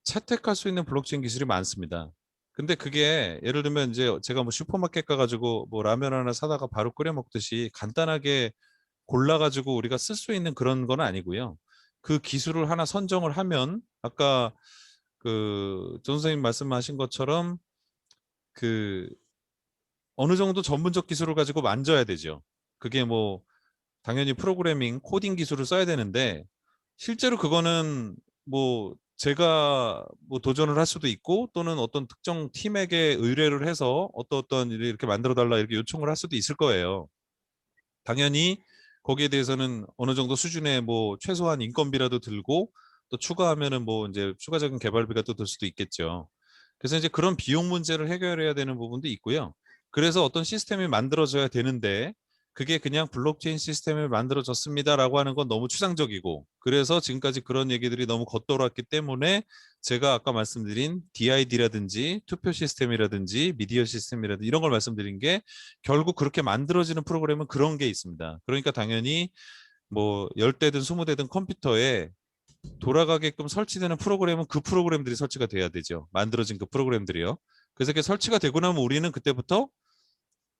채택할 수 있는 블록체인 기술이 많습니다. 근데 그게 예를 들면 이제 제가 뭐 슈퍼마켓 가가지고 뭐 라면 하나 사다가 바로 끓여 먹듯이 간단하게 골라가지고 우리가 쓸 수 있는 그런 건 아니고요. 그 기술을 하나 선정을 하면 아까 그 전 선생님 말씀하신 것처럼 그 어느 정도 전문적 기술을 가지고 만져야 되죠. 그게 뭐 당연히 프로그래밍, 코딩 기술을 써야 되는데 실제로 그거는 뭐 제가 뭐 도전을 할 수도 있고 또는 어떤 특정 팀에게 의뢰를 해서 어떤 일을 이렇게 만들어 달라 이렇게 요청을 할 수도 있을 거예요. 당연히 거기에 대해서는 어느 정도 수준의 뭐 최소한 인건비라도 들고 또 추가하면은 뭐 이제 추가적인 개발비가 또 들 수도 있겠죠. 그래서 이제 그런 비용 문제를 해결해야 되는 부분도 있고요. 그래서 어떤 시스템이 만들어져야 되는데 그게 그냥 블록체인 시스템을 만들어졌습니다라고 하는 건 너무 추상적이고 그래서 지금까지 그런 얘기들이 너무 겉돌았기 때문에 제가 아까 말씀드린 DID라든지 투표 시스템이라든지 미디어 시스템이라든지 이런 걸 말씀드린 게 결국 그렇게 만들어지는 프로그램은 그런 게 있습니다. 그러니까 당연히 뭐 10대든 20대든 컴퓨터에 돌아가게끔 설치되는 프로그램은 그 프로그램들이 설치가 돼야 되죠. 만들어진 그 프로그램들이요. 그래서 이렇게 설치가 되고 나면 우리는 그때부터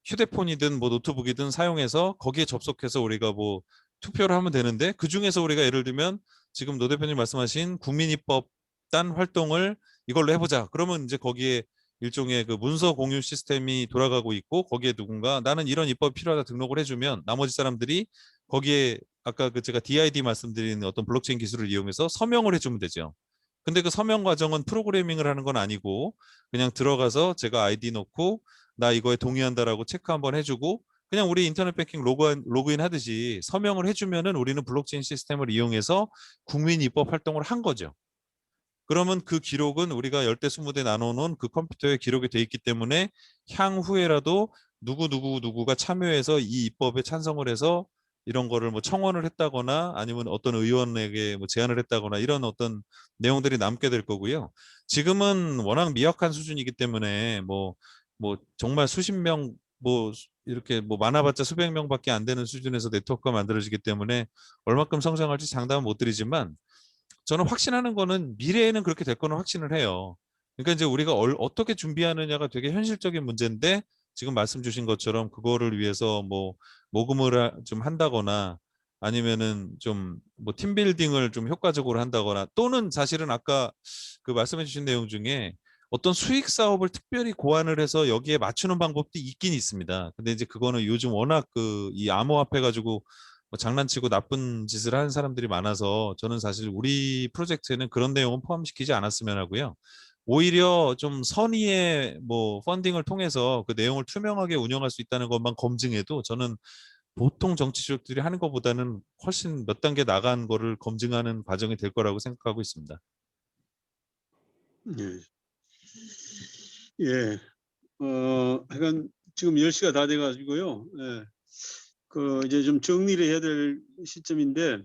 휴대폰이든 뭐 노트북이든 사용해서 거기에 접속해서 우리가 뭐 투표를 하면 되는데 그 중에서 우리가 예를 들면 지금 노 대표님 말씀하신 국민입법단 활동을 이걸로 해보자. 그러면 이제 거기에 일종의 그 문서 공유 시스템이 돌아가고 있고 거기에 누군가 나는 이런 입법이 필요하다 등록을 해주면 나머지 사람들이 거기에 아까 그 제가 DID 말씀드린 어떤 블록체인 기술을 이용해서 서명을 해주면 되죠. 근데 그 서명 과정은 프로그래밍을 하는 건 아니고 그냥 들어가서 제가 아이디 넣고 나 이거에 동의한다라고 체크 한번 해주고 그냥 우리 인터넷 뱅킹 로그인 하듯이 서명을 해주면은 우리는 블록체인 시스템을 이용해서 국민 입법 활동을 한 거죠. 그러면 그 기록은 우리가 10대 20대 나눠놓은 그 컴퓨터에 기록이 돼 있기 때문에 향후에라도 누구가 참여해서 이 입법에 찬성을 해서 이런 거를 뭐 청원을 했다거나 아니면 어떤 의원에게 뭐 제안을 했다거나 이런 어떤 내용들이 남게 될 거고요. 지금은 워낙 미약한 수준이기 때문에 뭐 정말 수십 명 뭐 이렇게 뭐 많아봤자 수백 명밖에 안 되는 수준에서 네트워크가 만들어지기 때문에 얼마큼 성장할지 장담은 못 드리지만 저는 확신하는 거는 미래에는 그렇게 될 거는 확신을 해요. 그러니까 이제 우리가 어떻게 준비하느냐가 되게 현실적인 문제인데 지금 말씀 주신 것처럼 그거를 위해서 뭐 모금을 좀 한다거나 아니면은 좀 뭐 팀빌딩을 좀 효과적으로 한다거나 또는 사실은 아까 그 말씀해 주신 내용 중에 어떤 수익 사업을 특별히 고안을 해서 여기에 맞추는 방법도 있긴 있습니다. 근데 이제 그거는 요즘 워낙 그 이 암호화폐 가지고 뭐 장난치고 나쁜 짓을 하는 사람들이 많아서 저는 사실 우리 프로젝트에는 그런 내용은 포함시키지 않았으면 하고요. 오히려 좀 선의의 뭐 펀딩을 통해서 그 내용을 투명하게 운영할 수 있다는 것만 검증해도 저는 보통 정치적들이 하는 것보다는 훨씬 몇 단계 나간 거를 검증하는 과정이 될 거라고 생각하고 있습니다. 예. 예. 하여간 지금 10시가 다 돼가지고요. 예. 그 이제 좀 정리를 해야 될 시점인데,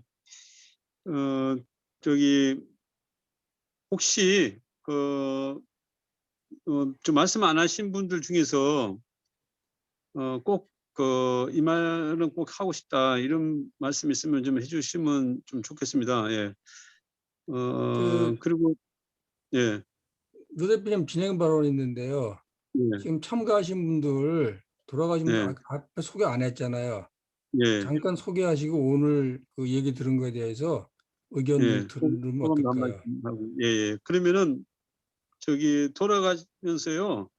저기 혹시 좀 말씀 안 하신 분들 중에서 꼭 이 말은 꼭 하고 싶다 이런 말씀 있으면 좀 해주시면 좀 좋겠습니다. 예. 그 그리고 예. 노 대표님 진행 발언이 있는데요. 예. 지금 참가하신 분들 돌아가신 분들 예. 앞에 소개 안 했잖아요. 예. 잠깐 소개하시고 오늘 그 얘기 들은 거에 대해서 의견을 예. 들으면 소감도 한 어떨까요? 말씀 하고. 예. 예. 그러면은 저기 돌아가면서요.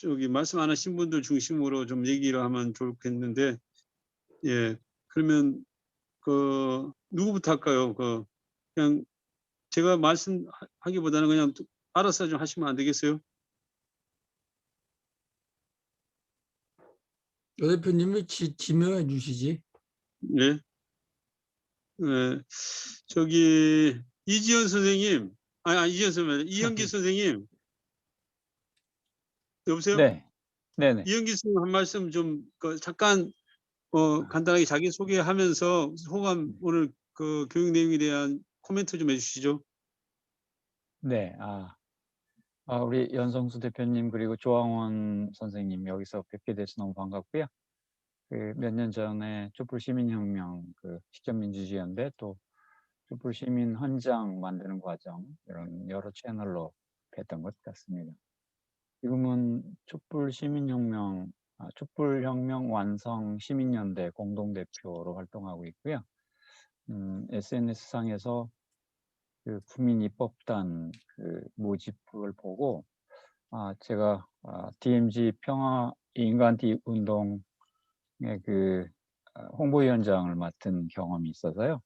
저기 말씀 안 하신 분들 중심으로 좀 얘기를 하면 좋겠는데, 예. 그러면 누구부터 할까요? 그냥 제가 말씀하기보다는 그냥 알아서 좀 하시면 안 되겠어요? 노 대표님이 지명해 주시지. 예. 예. 저기 이지연 선생님, 이지연 선생님, 이영기 선생님, 여보세요? 네, 네네. 이영기 선생님 한 말씀 좀 잠깐 간단하게 자기 소개하면서 소감 오늘 그 교육 내용에 대한 코멘트 좀 해주시죠. 네, 우리 연성수 대표님 그리고 조항원 선생님 여기서 뵙게 돼서 너무 반갑고요. 그 몇 년 전에 촛불 시민혁명 그 시점민주주의연대 또 촛불 시민 헌장 만드는 과정 이런 여러 채널로 뵀던 것 같습니다. 지금은 촛불 시민혁명, 촛불혁명 완성 시민연대 공동대표로 활동하고 있고요. SNS 상에서 그 국민입법단 그 모집을 보고 제가 DMZ 평화 인간티 운동의 그 홍보위원장을 맡은 경험이 있어서요.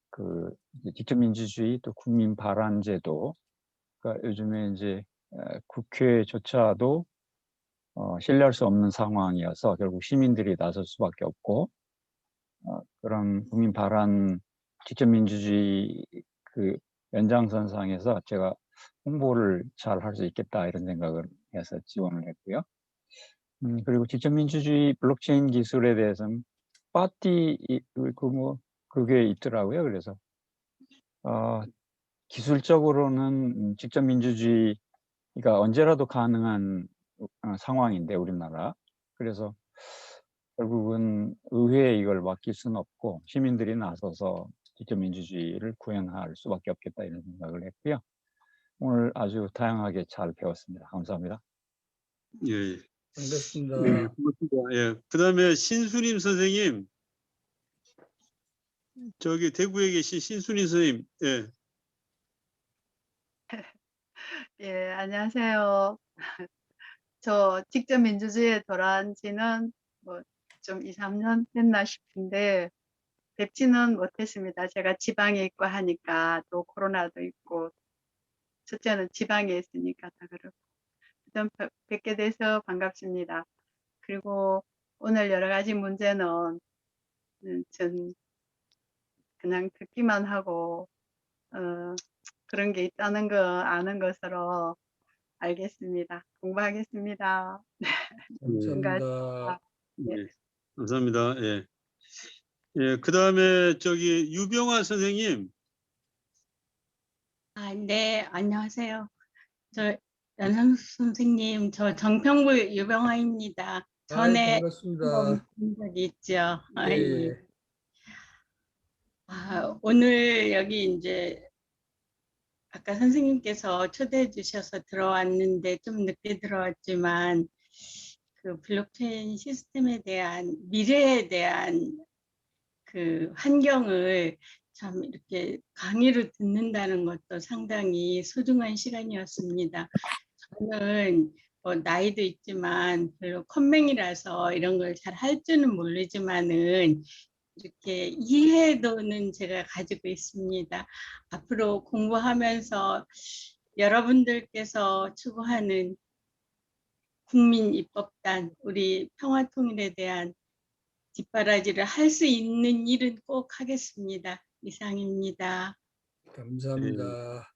그 직접 민주주의 또 국민 발언제도, 그러니까 요즘에 이제 국회조차도 신뢰할 수 없는 상황이어서 결국 시민들이 나설 수밖에 없고, 그런 국민 발언 직접 민주주의 그 연장선상에서 제가 홍보를 잘 할 수 있겠다 이런 생각을 해서 지원을 했고요. 그리고 직접 민주주의 블록체인 기술에 대해서는 파티 그게 있더라고요. 그래서 기술적으로는 직접 민주주의가 언제라도 가능한 상황인데 우리나라. 그래서 결국은 의회에 이걸 맡길 수는 없고 시민들이 나서서 직접 민주주의를 구현할 수밖에 없겠다 이런 생각을 했고요. 오늘 아주 다양하게 잘 배웠습니다. 감사합니다. 예. 반갑습니다. 네, 고맙습니다. 예. 그다음에 신수림 선생님, 저기 대구에 계신 신수림 선생님, 예. 예, 안녕하세요. 저 직접 민주주의에 돌아온 지는 뭐 좀 2, 3년 됐나 싶은데 뵙지는 못했습니다. 제가 지방에 있고 하니까 또 코로나도 있고 첫째는 지방에 있으니까 다 그렇고 좀 뵙게 돼서 반갑습니다. 그리고 오늘 여러 가지 문제는 전 그냥 듣기만 하고 그런 게 있다는 거 아는 것으로 알겠습니다. 공부하겠습니다. 감사합니다. 예. 감사합니다. 예. 예. 그다음에 저기 유병화 선생님, 네, 안녕하세요. 저 연상수 선생님, 저 정평구 유병화입니다. 전에 반갑습니다. 한번 본 적이 있죠. 예. 오늘 여기 이제 아까 선생님께서 초대해 주셔서 들어왔는데 좀 늦게 들어왔지만 그 블록체인 시스템에 대한 미래에 대한 그 환경을 참 이렇게 강의로 듣는다는 것도 상당히 소중한 시간이었습니다. 저는 뭐 나이도 있지만 별로 컴맹이라서 이런 걸 잘 할 줄은 모르지만은 이렇게 이해도는 제가 가지고 있습니다. 앞으로 공부하면서 여러분들께서 추구하는 국민입법단, 우리 평화통일에 대한 뒷바라지를 할 수 있는 일은 꼭 하겠습니다. 이상입니다. 감사합니다.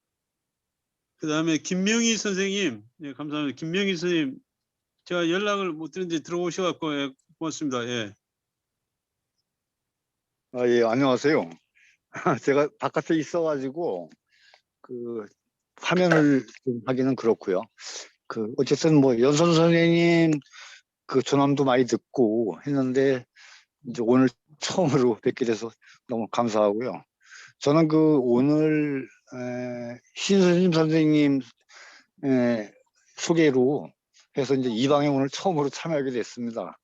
그다음에 김명희 선생님, 예, 감사합니다. 김명희 선생님, 제가 연락을 못 드렸는데 들어오셔갖고 예, 고맙습니다. 예. 예, 안녕하세요. 제가 바깥에 있어가지고 그 화면을 좀 하기는 그렇고요. 그 어쨌든 뭐 연선 선생님 그 전함도 많이 듣고 했는데 이제 오늘 처음으로 뵙게 돼서 너무 감사하고요. 저는 그 오늘 신선심 선생님 소개로 해서 이제 이 방에 오늘 처음으로 참여하게 됐습니다.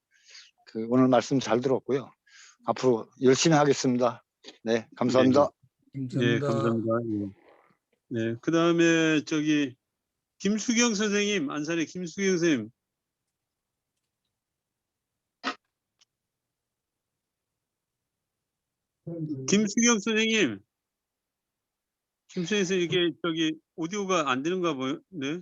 그 오늘 말씀 잘 들었고요. 앞으로 열심히 하겠습니다. 네, 감사합니다. 네, 감사합니다. 예. 네, 그다음에 저기 김수경 선생님, 안산의 김수경 선생님. 김수경 선생님. 김수경 선생님, 이게 저기 오디오가 안 되는가 봐요. 네.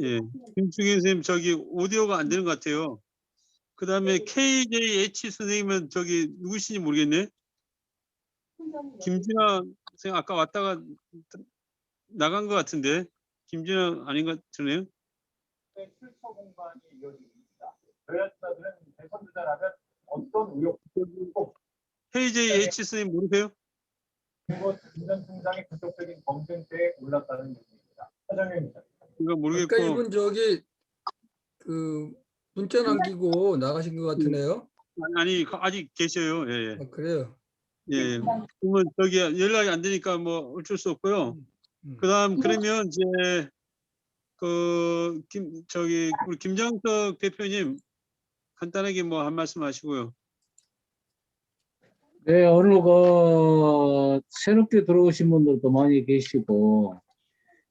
예, 김수경 선생님 저기 오디오가 안 되는 것 같아요. 그다음에 KJH 선생님은 저기 누구신지 모르겠네. 김진아 선생님 아까 왔다가 나간 것 같은데 김진아 아닌 것 같으네요. 출처 공방이 이어지고 있습니다. 여야주자들은 대선 주자라면 어떤 의혹도 KJH 선생님 모르세요? 그리고 전 총장의 구속적인 범죄에 올랐다는 얘기입니다. 하정현입니다. 이거 모르겠고. 아까 이분 저기 그 문자 남기고 나가신 것 같으네요. 아니 아직 계셔요. 예, 예. 그래요. 예. 그러면 저기 연락이 안 되니까 뭐 어쩔 수 없고요. 그다음 그러면 이제 그 저기 우리 김장석 대표님 간단하게 뭐 한 말씀 하시고요. 네, 오늘 그 새롭게 들어오신 분들도 많이 계시고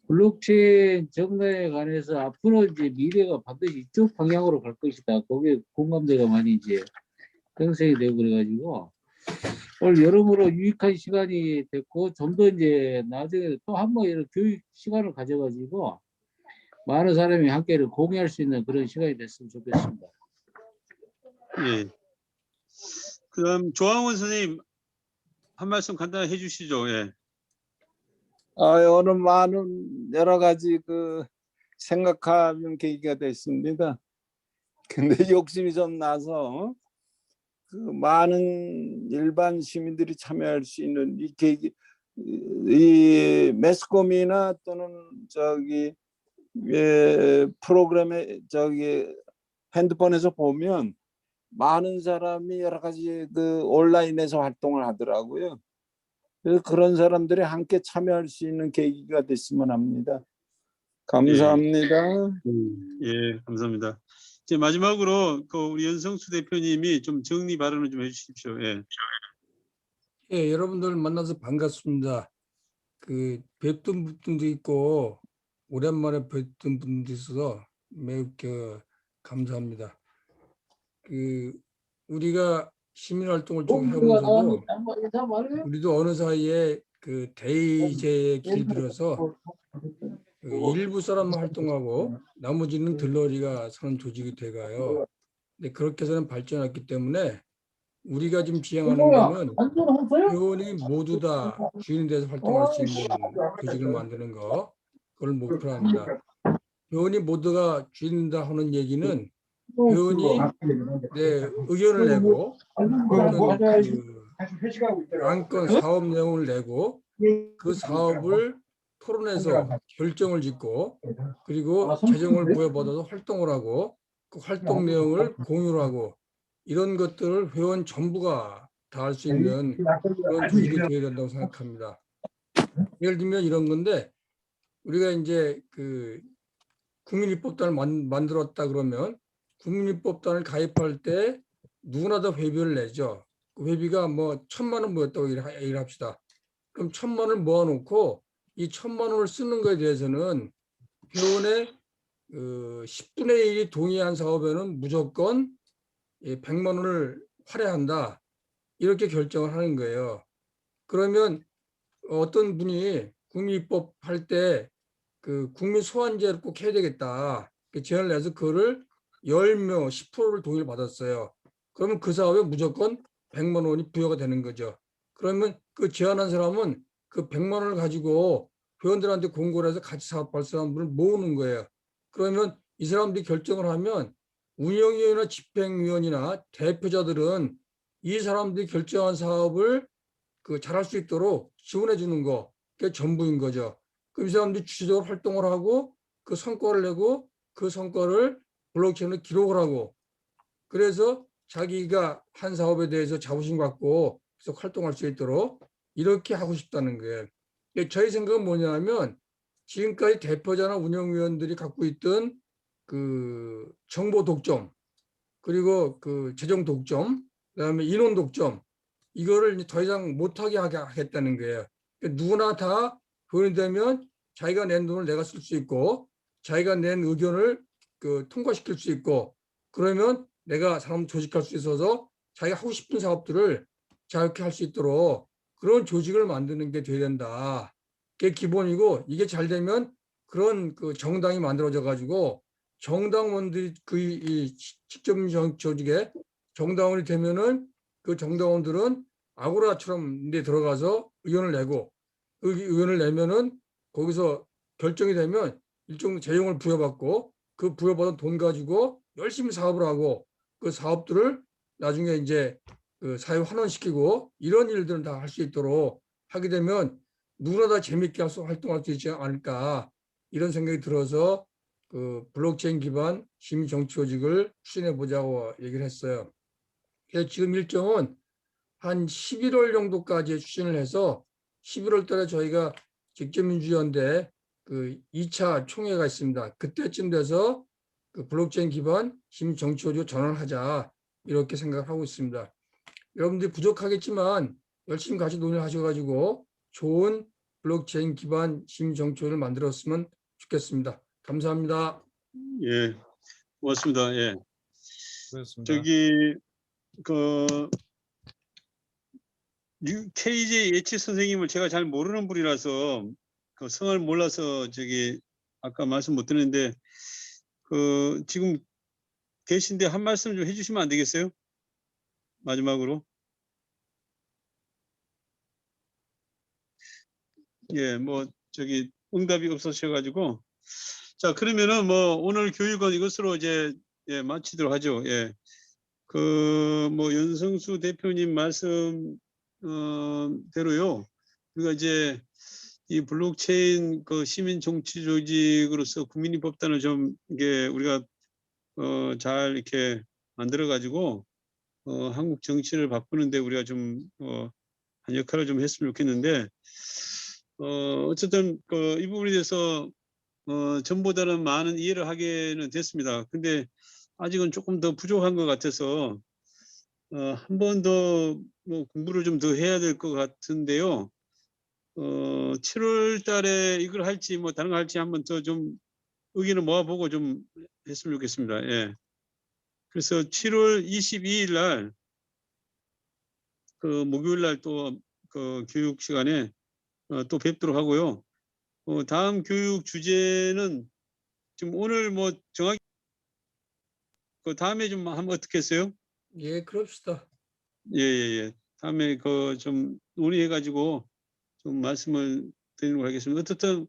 블록체인 정당에 관해서 앞으로 이제 미래가 반드시 이쪽 방향으로 갈 것이다. 거기에 공감대가 많이 이제 형성이 되고 그래가지고 오늘 여러모로 유익한 시간이 됐고 좀 더 이제 나중에 또 한 번 이런 교육 시간을 가져가지고 많은 사람이 함께 공유할 수 있는 그런 시간이 됐으면 좋겠습니다. 예. 그다음 조항원 선생님 한 말씀 간단히 해주시죠. 예. 오늘 많은 여러 가지 그 생각하는 계기가 됐습니다. 근데 욕심이 좀 나서 그 많은 일반 시민들이 참여할 수 있는 이 계기, 이 매스컴이나 또는 저기 프로그램에 저기 핸드폰에서 보면 많은 사람이 여러 가지 그 온라인에서 활동을 하더라고요. 그래서 그런 사람들이 함께 참여할 수 있는 계기가 됐으면 합니다. 감사합니다. 예, 감사합니다. 이제 마지막으로 그 우리 연성수 대표님이 좀 정리 발언을 좀 해주십시오. 예. 예, 여러분들 만나서 반갑습니다. 그 뵙던 분도 있고 오랜만에 뵙던 분도 있어서 매우 감사합니다. 그 우리가 시민 활동을 쭉 해오면서도 우리도 어느 사이에 그 대의제에 길들여서 그 일부 사람만 활동하고 나머지는 들러리가 서는 조직이 돼가요. 근데 그렇게 해서는 발전했기 때문에 우리가 지금 지향하는 거는 회원이 모두 다 주인이 돼서 활동할 수 있는 조직을 만드는 거, 그걸 목표로 합니다. 회원이 모두가 주인이다 하는 얘기는 회원이 내 의견을 내고 안건 사업 내용을 내고 그 사업을 토론해서 결정을 짓고 그리고 재정을 부여받아서 활동을 하고 그 활동 내용을 공유를 하고 이런 것들을 회원 전부가 다 할 수 있는 그런 조직이 되어야 된다고 생각합니다. 예를 들면 이런 건데 우리가 이제 그 국민입법단을 만들었다 그러면 국민입법단을 가입할 때 누구나 다 회비를 내죠. 그 회비가 뭐 1,000만 원 모였다고 얘기를 합시다. 그럼 1,000만 원을 모아놓고 이 1,000만 원을 쓰는 거에 대해서는 회원의 10분의 1이 동의한 사업에는 무조건 100만 원을 할애한다. 이렇게 결정을 하는 거예요. 그러면 어떤 분이 국민입법 할 때 그 국민 소환제를 꼭 해야 되겠다. 제안을 해서 그거를 10명, 10%를 동의를 받았어요. 그러면 그 사업에 무조건 100만 원이 부여가 되는 거죠. 그러면 그 제안한 사람은 그 100만 원을 가지고 회원들한테 공고를 해서 같이 사업할 사람들을 모으는 거예요. 그러면 이 사람들이 결정을 하면 운영위원이나 집행위원이나 대표자들은 이 사람들이 결정한 사업을 그 잘할 수 있도록 지원해 주는 거, 그게 전부인 거죠. 그럼 이 사람들이 주체적으로 활동을 하고 그 성과를 내고 그 성과를 블록체인으로 기록을 하고 그래서 자기가 한 사업에 대해서 자부심 갖고 계속 활동할 수 있도록 이렇게 하고 싶다는 거예요. 저희 생각은 뭐냐면 지금까지 대표자나 운영위원들이 갖고 있던 그 정보 독점 그리고 그 재정 독점 그다음에 인원 독점 이거를 더 이상 못하게 하겠다는 거예요. 누구나 다 돈이 되면 자기가 낸 돈을 내가 쓸 수 있고 자기가 낸 의견을 그 통과시킬 수 있고 그러면 내가 사람 조직할 수 있어서 자기가 하고 싶은 사업들을 자유롭게 할 수 있도록 그런 조직을 만드는 게 돼야 된다. 그게 기본이고 이게 잘 되면 그런 그 정당이 만들어져 가지고 정당원들이 이 직접 조직에 정당원이 되면은 그 정당원들은 아고라처럼 데 들어가서 의견을 내고 의견을 내면은 거기서 결정이 되면 일종 재용을 부여받고 그 부여받은 돈 가지고 열심히 사업을 하고 그 사업들을 나중에 이제 그 사회 환원시키고 이런 일들을 다 할 수 있도록 하게 되면 누구나 다 재밌게 활동할 수 있지 않을까 이런 생각이 들어서 그 블록체인 기반 시민 정치 조직을 추진해 보자고 얘기를 했어요. 그래서 지금 일정은 한 11월 정도까지 추진을 해서 11월 달에 저희가 직접민주연대 그 2차 총회가 있습니다. 그때쯤 돼서 그 블록체인 기반 신정치주로 전환하자 이렇게 생각하고 있습니다. 여러분들이 부족하겠지만 열심히 같이 논의를 하셔가지고 좋은 블록체인 기반 신정치를 만들었으면 좋겠습니다. 감사합니다. 예, 고맙습니다. 예, 그렇습니다. 저기 그 KJ 예치 선생님을 제가 잘 모르는 분이라서 그 성을 몰라서 저기 아까 말씀 못 드렸는데 그 지금 계신데 한 말씀 좀 해주시면 안 되겠어요? 마지막으로. 예, 뭐 저기 응답이 없으셔가지고 자 그러면은 뭐 오늘 교육은 이것으로 이제 예, 마치도록 하죠. 예, 그 뭐 연성수 대표님 말씀 대로요. 우리가 이제 이 블록체인 그 시민 정치 조직으로서 국민입법단을 좀 이게 우리가 잘 이렇게 만들어 가지고 한국 정치를 바꾸는데 우리가 좀 한 역할을 좀 했으면 좋겠는데 어쨌든 그 이 부분에 대해서 전보다는 많은 이해를 하게는 됐습니다. 근데 아직은 조금 더 부족한 것 같아서 한 번 더 뭐 공부를 좀 더 해야 될 것 같은데요. 7월 달에 이걸 할지 뭐 다른 거 할지 한번 더 좀 의견을 모아보고 좀 했으면 좋겠습니다. 예. 그래서 7월 22일 날 그 목요일 날 또 그 교육 시간에 또 뵙도록 하고요. 다음 교육 주제는 지금 오늘 뭐 정확히 그 다음에 좀 하면 어떻겠어요? 예, 그럽시다. 예. 다음에 그 좀 논의해가지고 좀 말씀을 드리도록 하겠습니다. 어떻든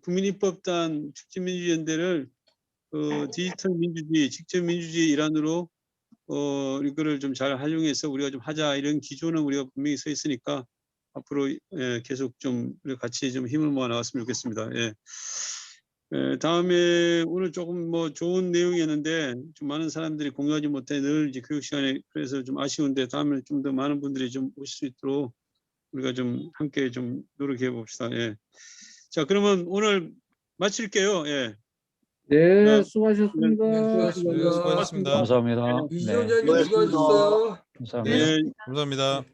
국민입법단 축제민주연대를 디지털 민주주의, 직접 민주주의 일환으로 이거를 좀 잘 활용해서 우리가 좀 하자 이런 기조는 우리가 분명히 서 있으니까 앞으로 예, 계속 좀 우리 같이 좀 힘을 모아 나갔으면 좋겠습니다. 예. 다음에 오늘 조금 뭐 좋은 내용이었는데 좀 많은 사람들이 공유하지 못해 늘 이제 교육 시간에 그래서 좀 아쉬운데 다음에 좀 더 많은 분들이 좀 오실 수 있도록 우리가 좀 함께 좀 노력해 봅시다. 예. 자 그러면 오늘 마칠게요. 예. 네, 자, 수고하셨습니다. 네, 수고하셨습니다. 수고하셨습니다. 감사합니다. 네, 이지원자님 수고하셨어요. 감사합니다. 예. 감사합니다.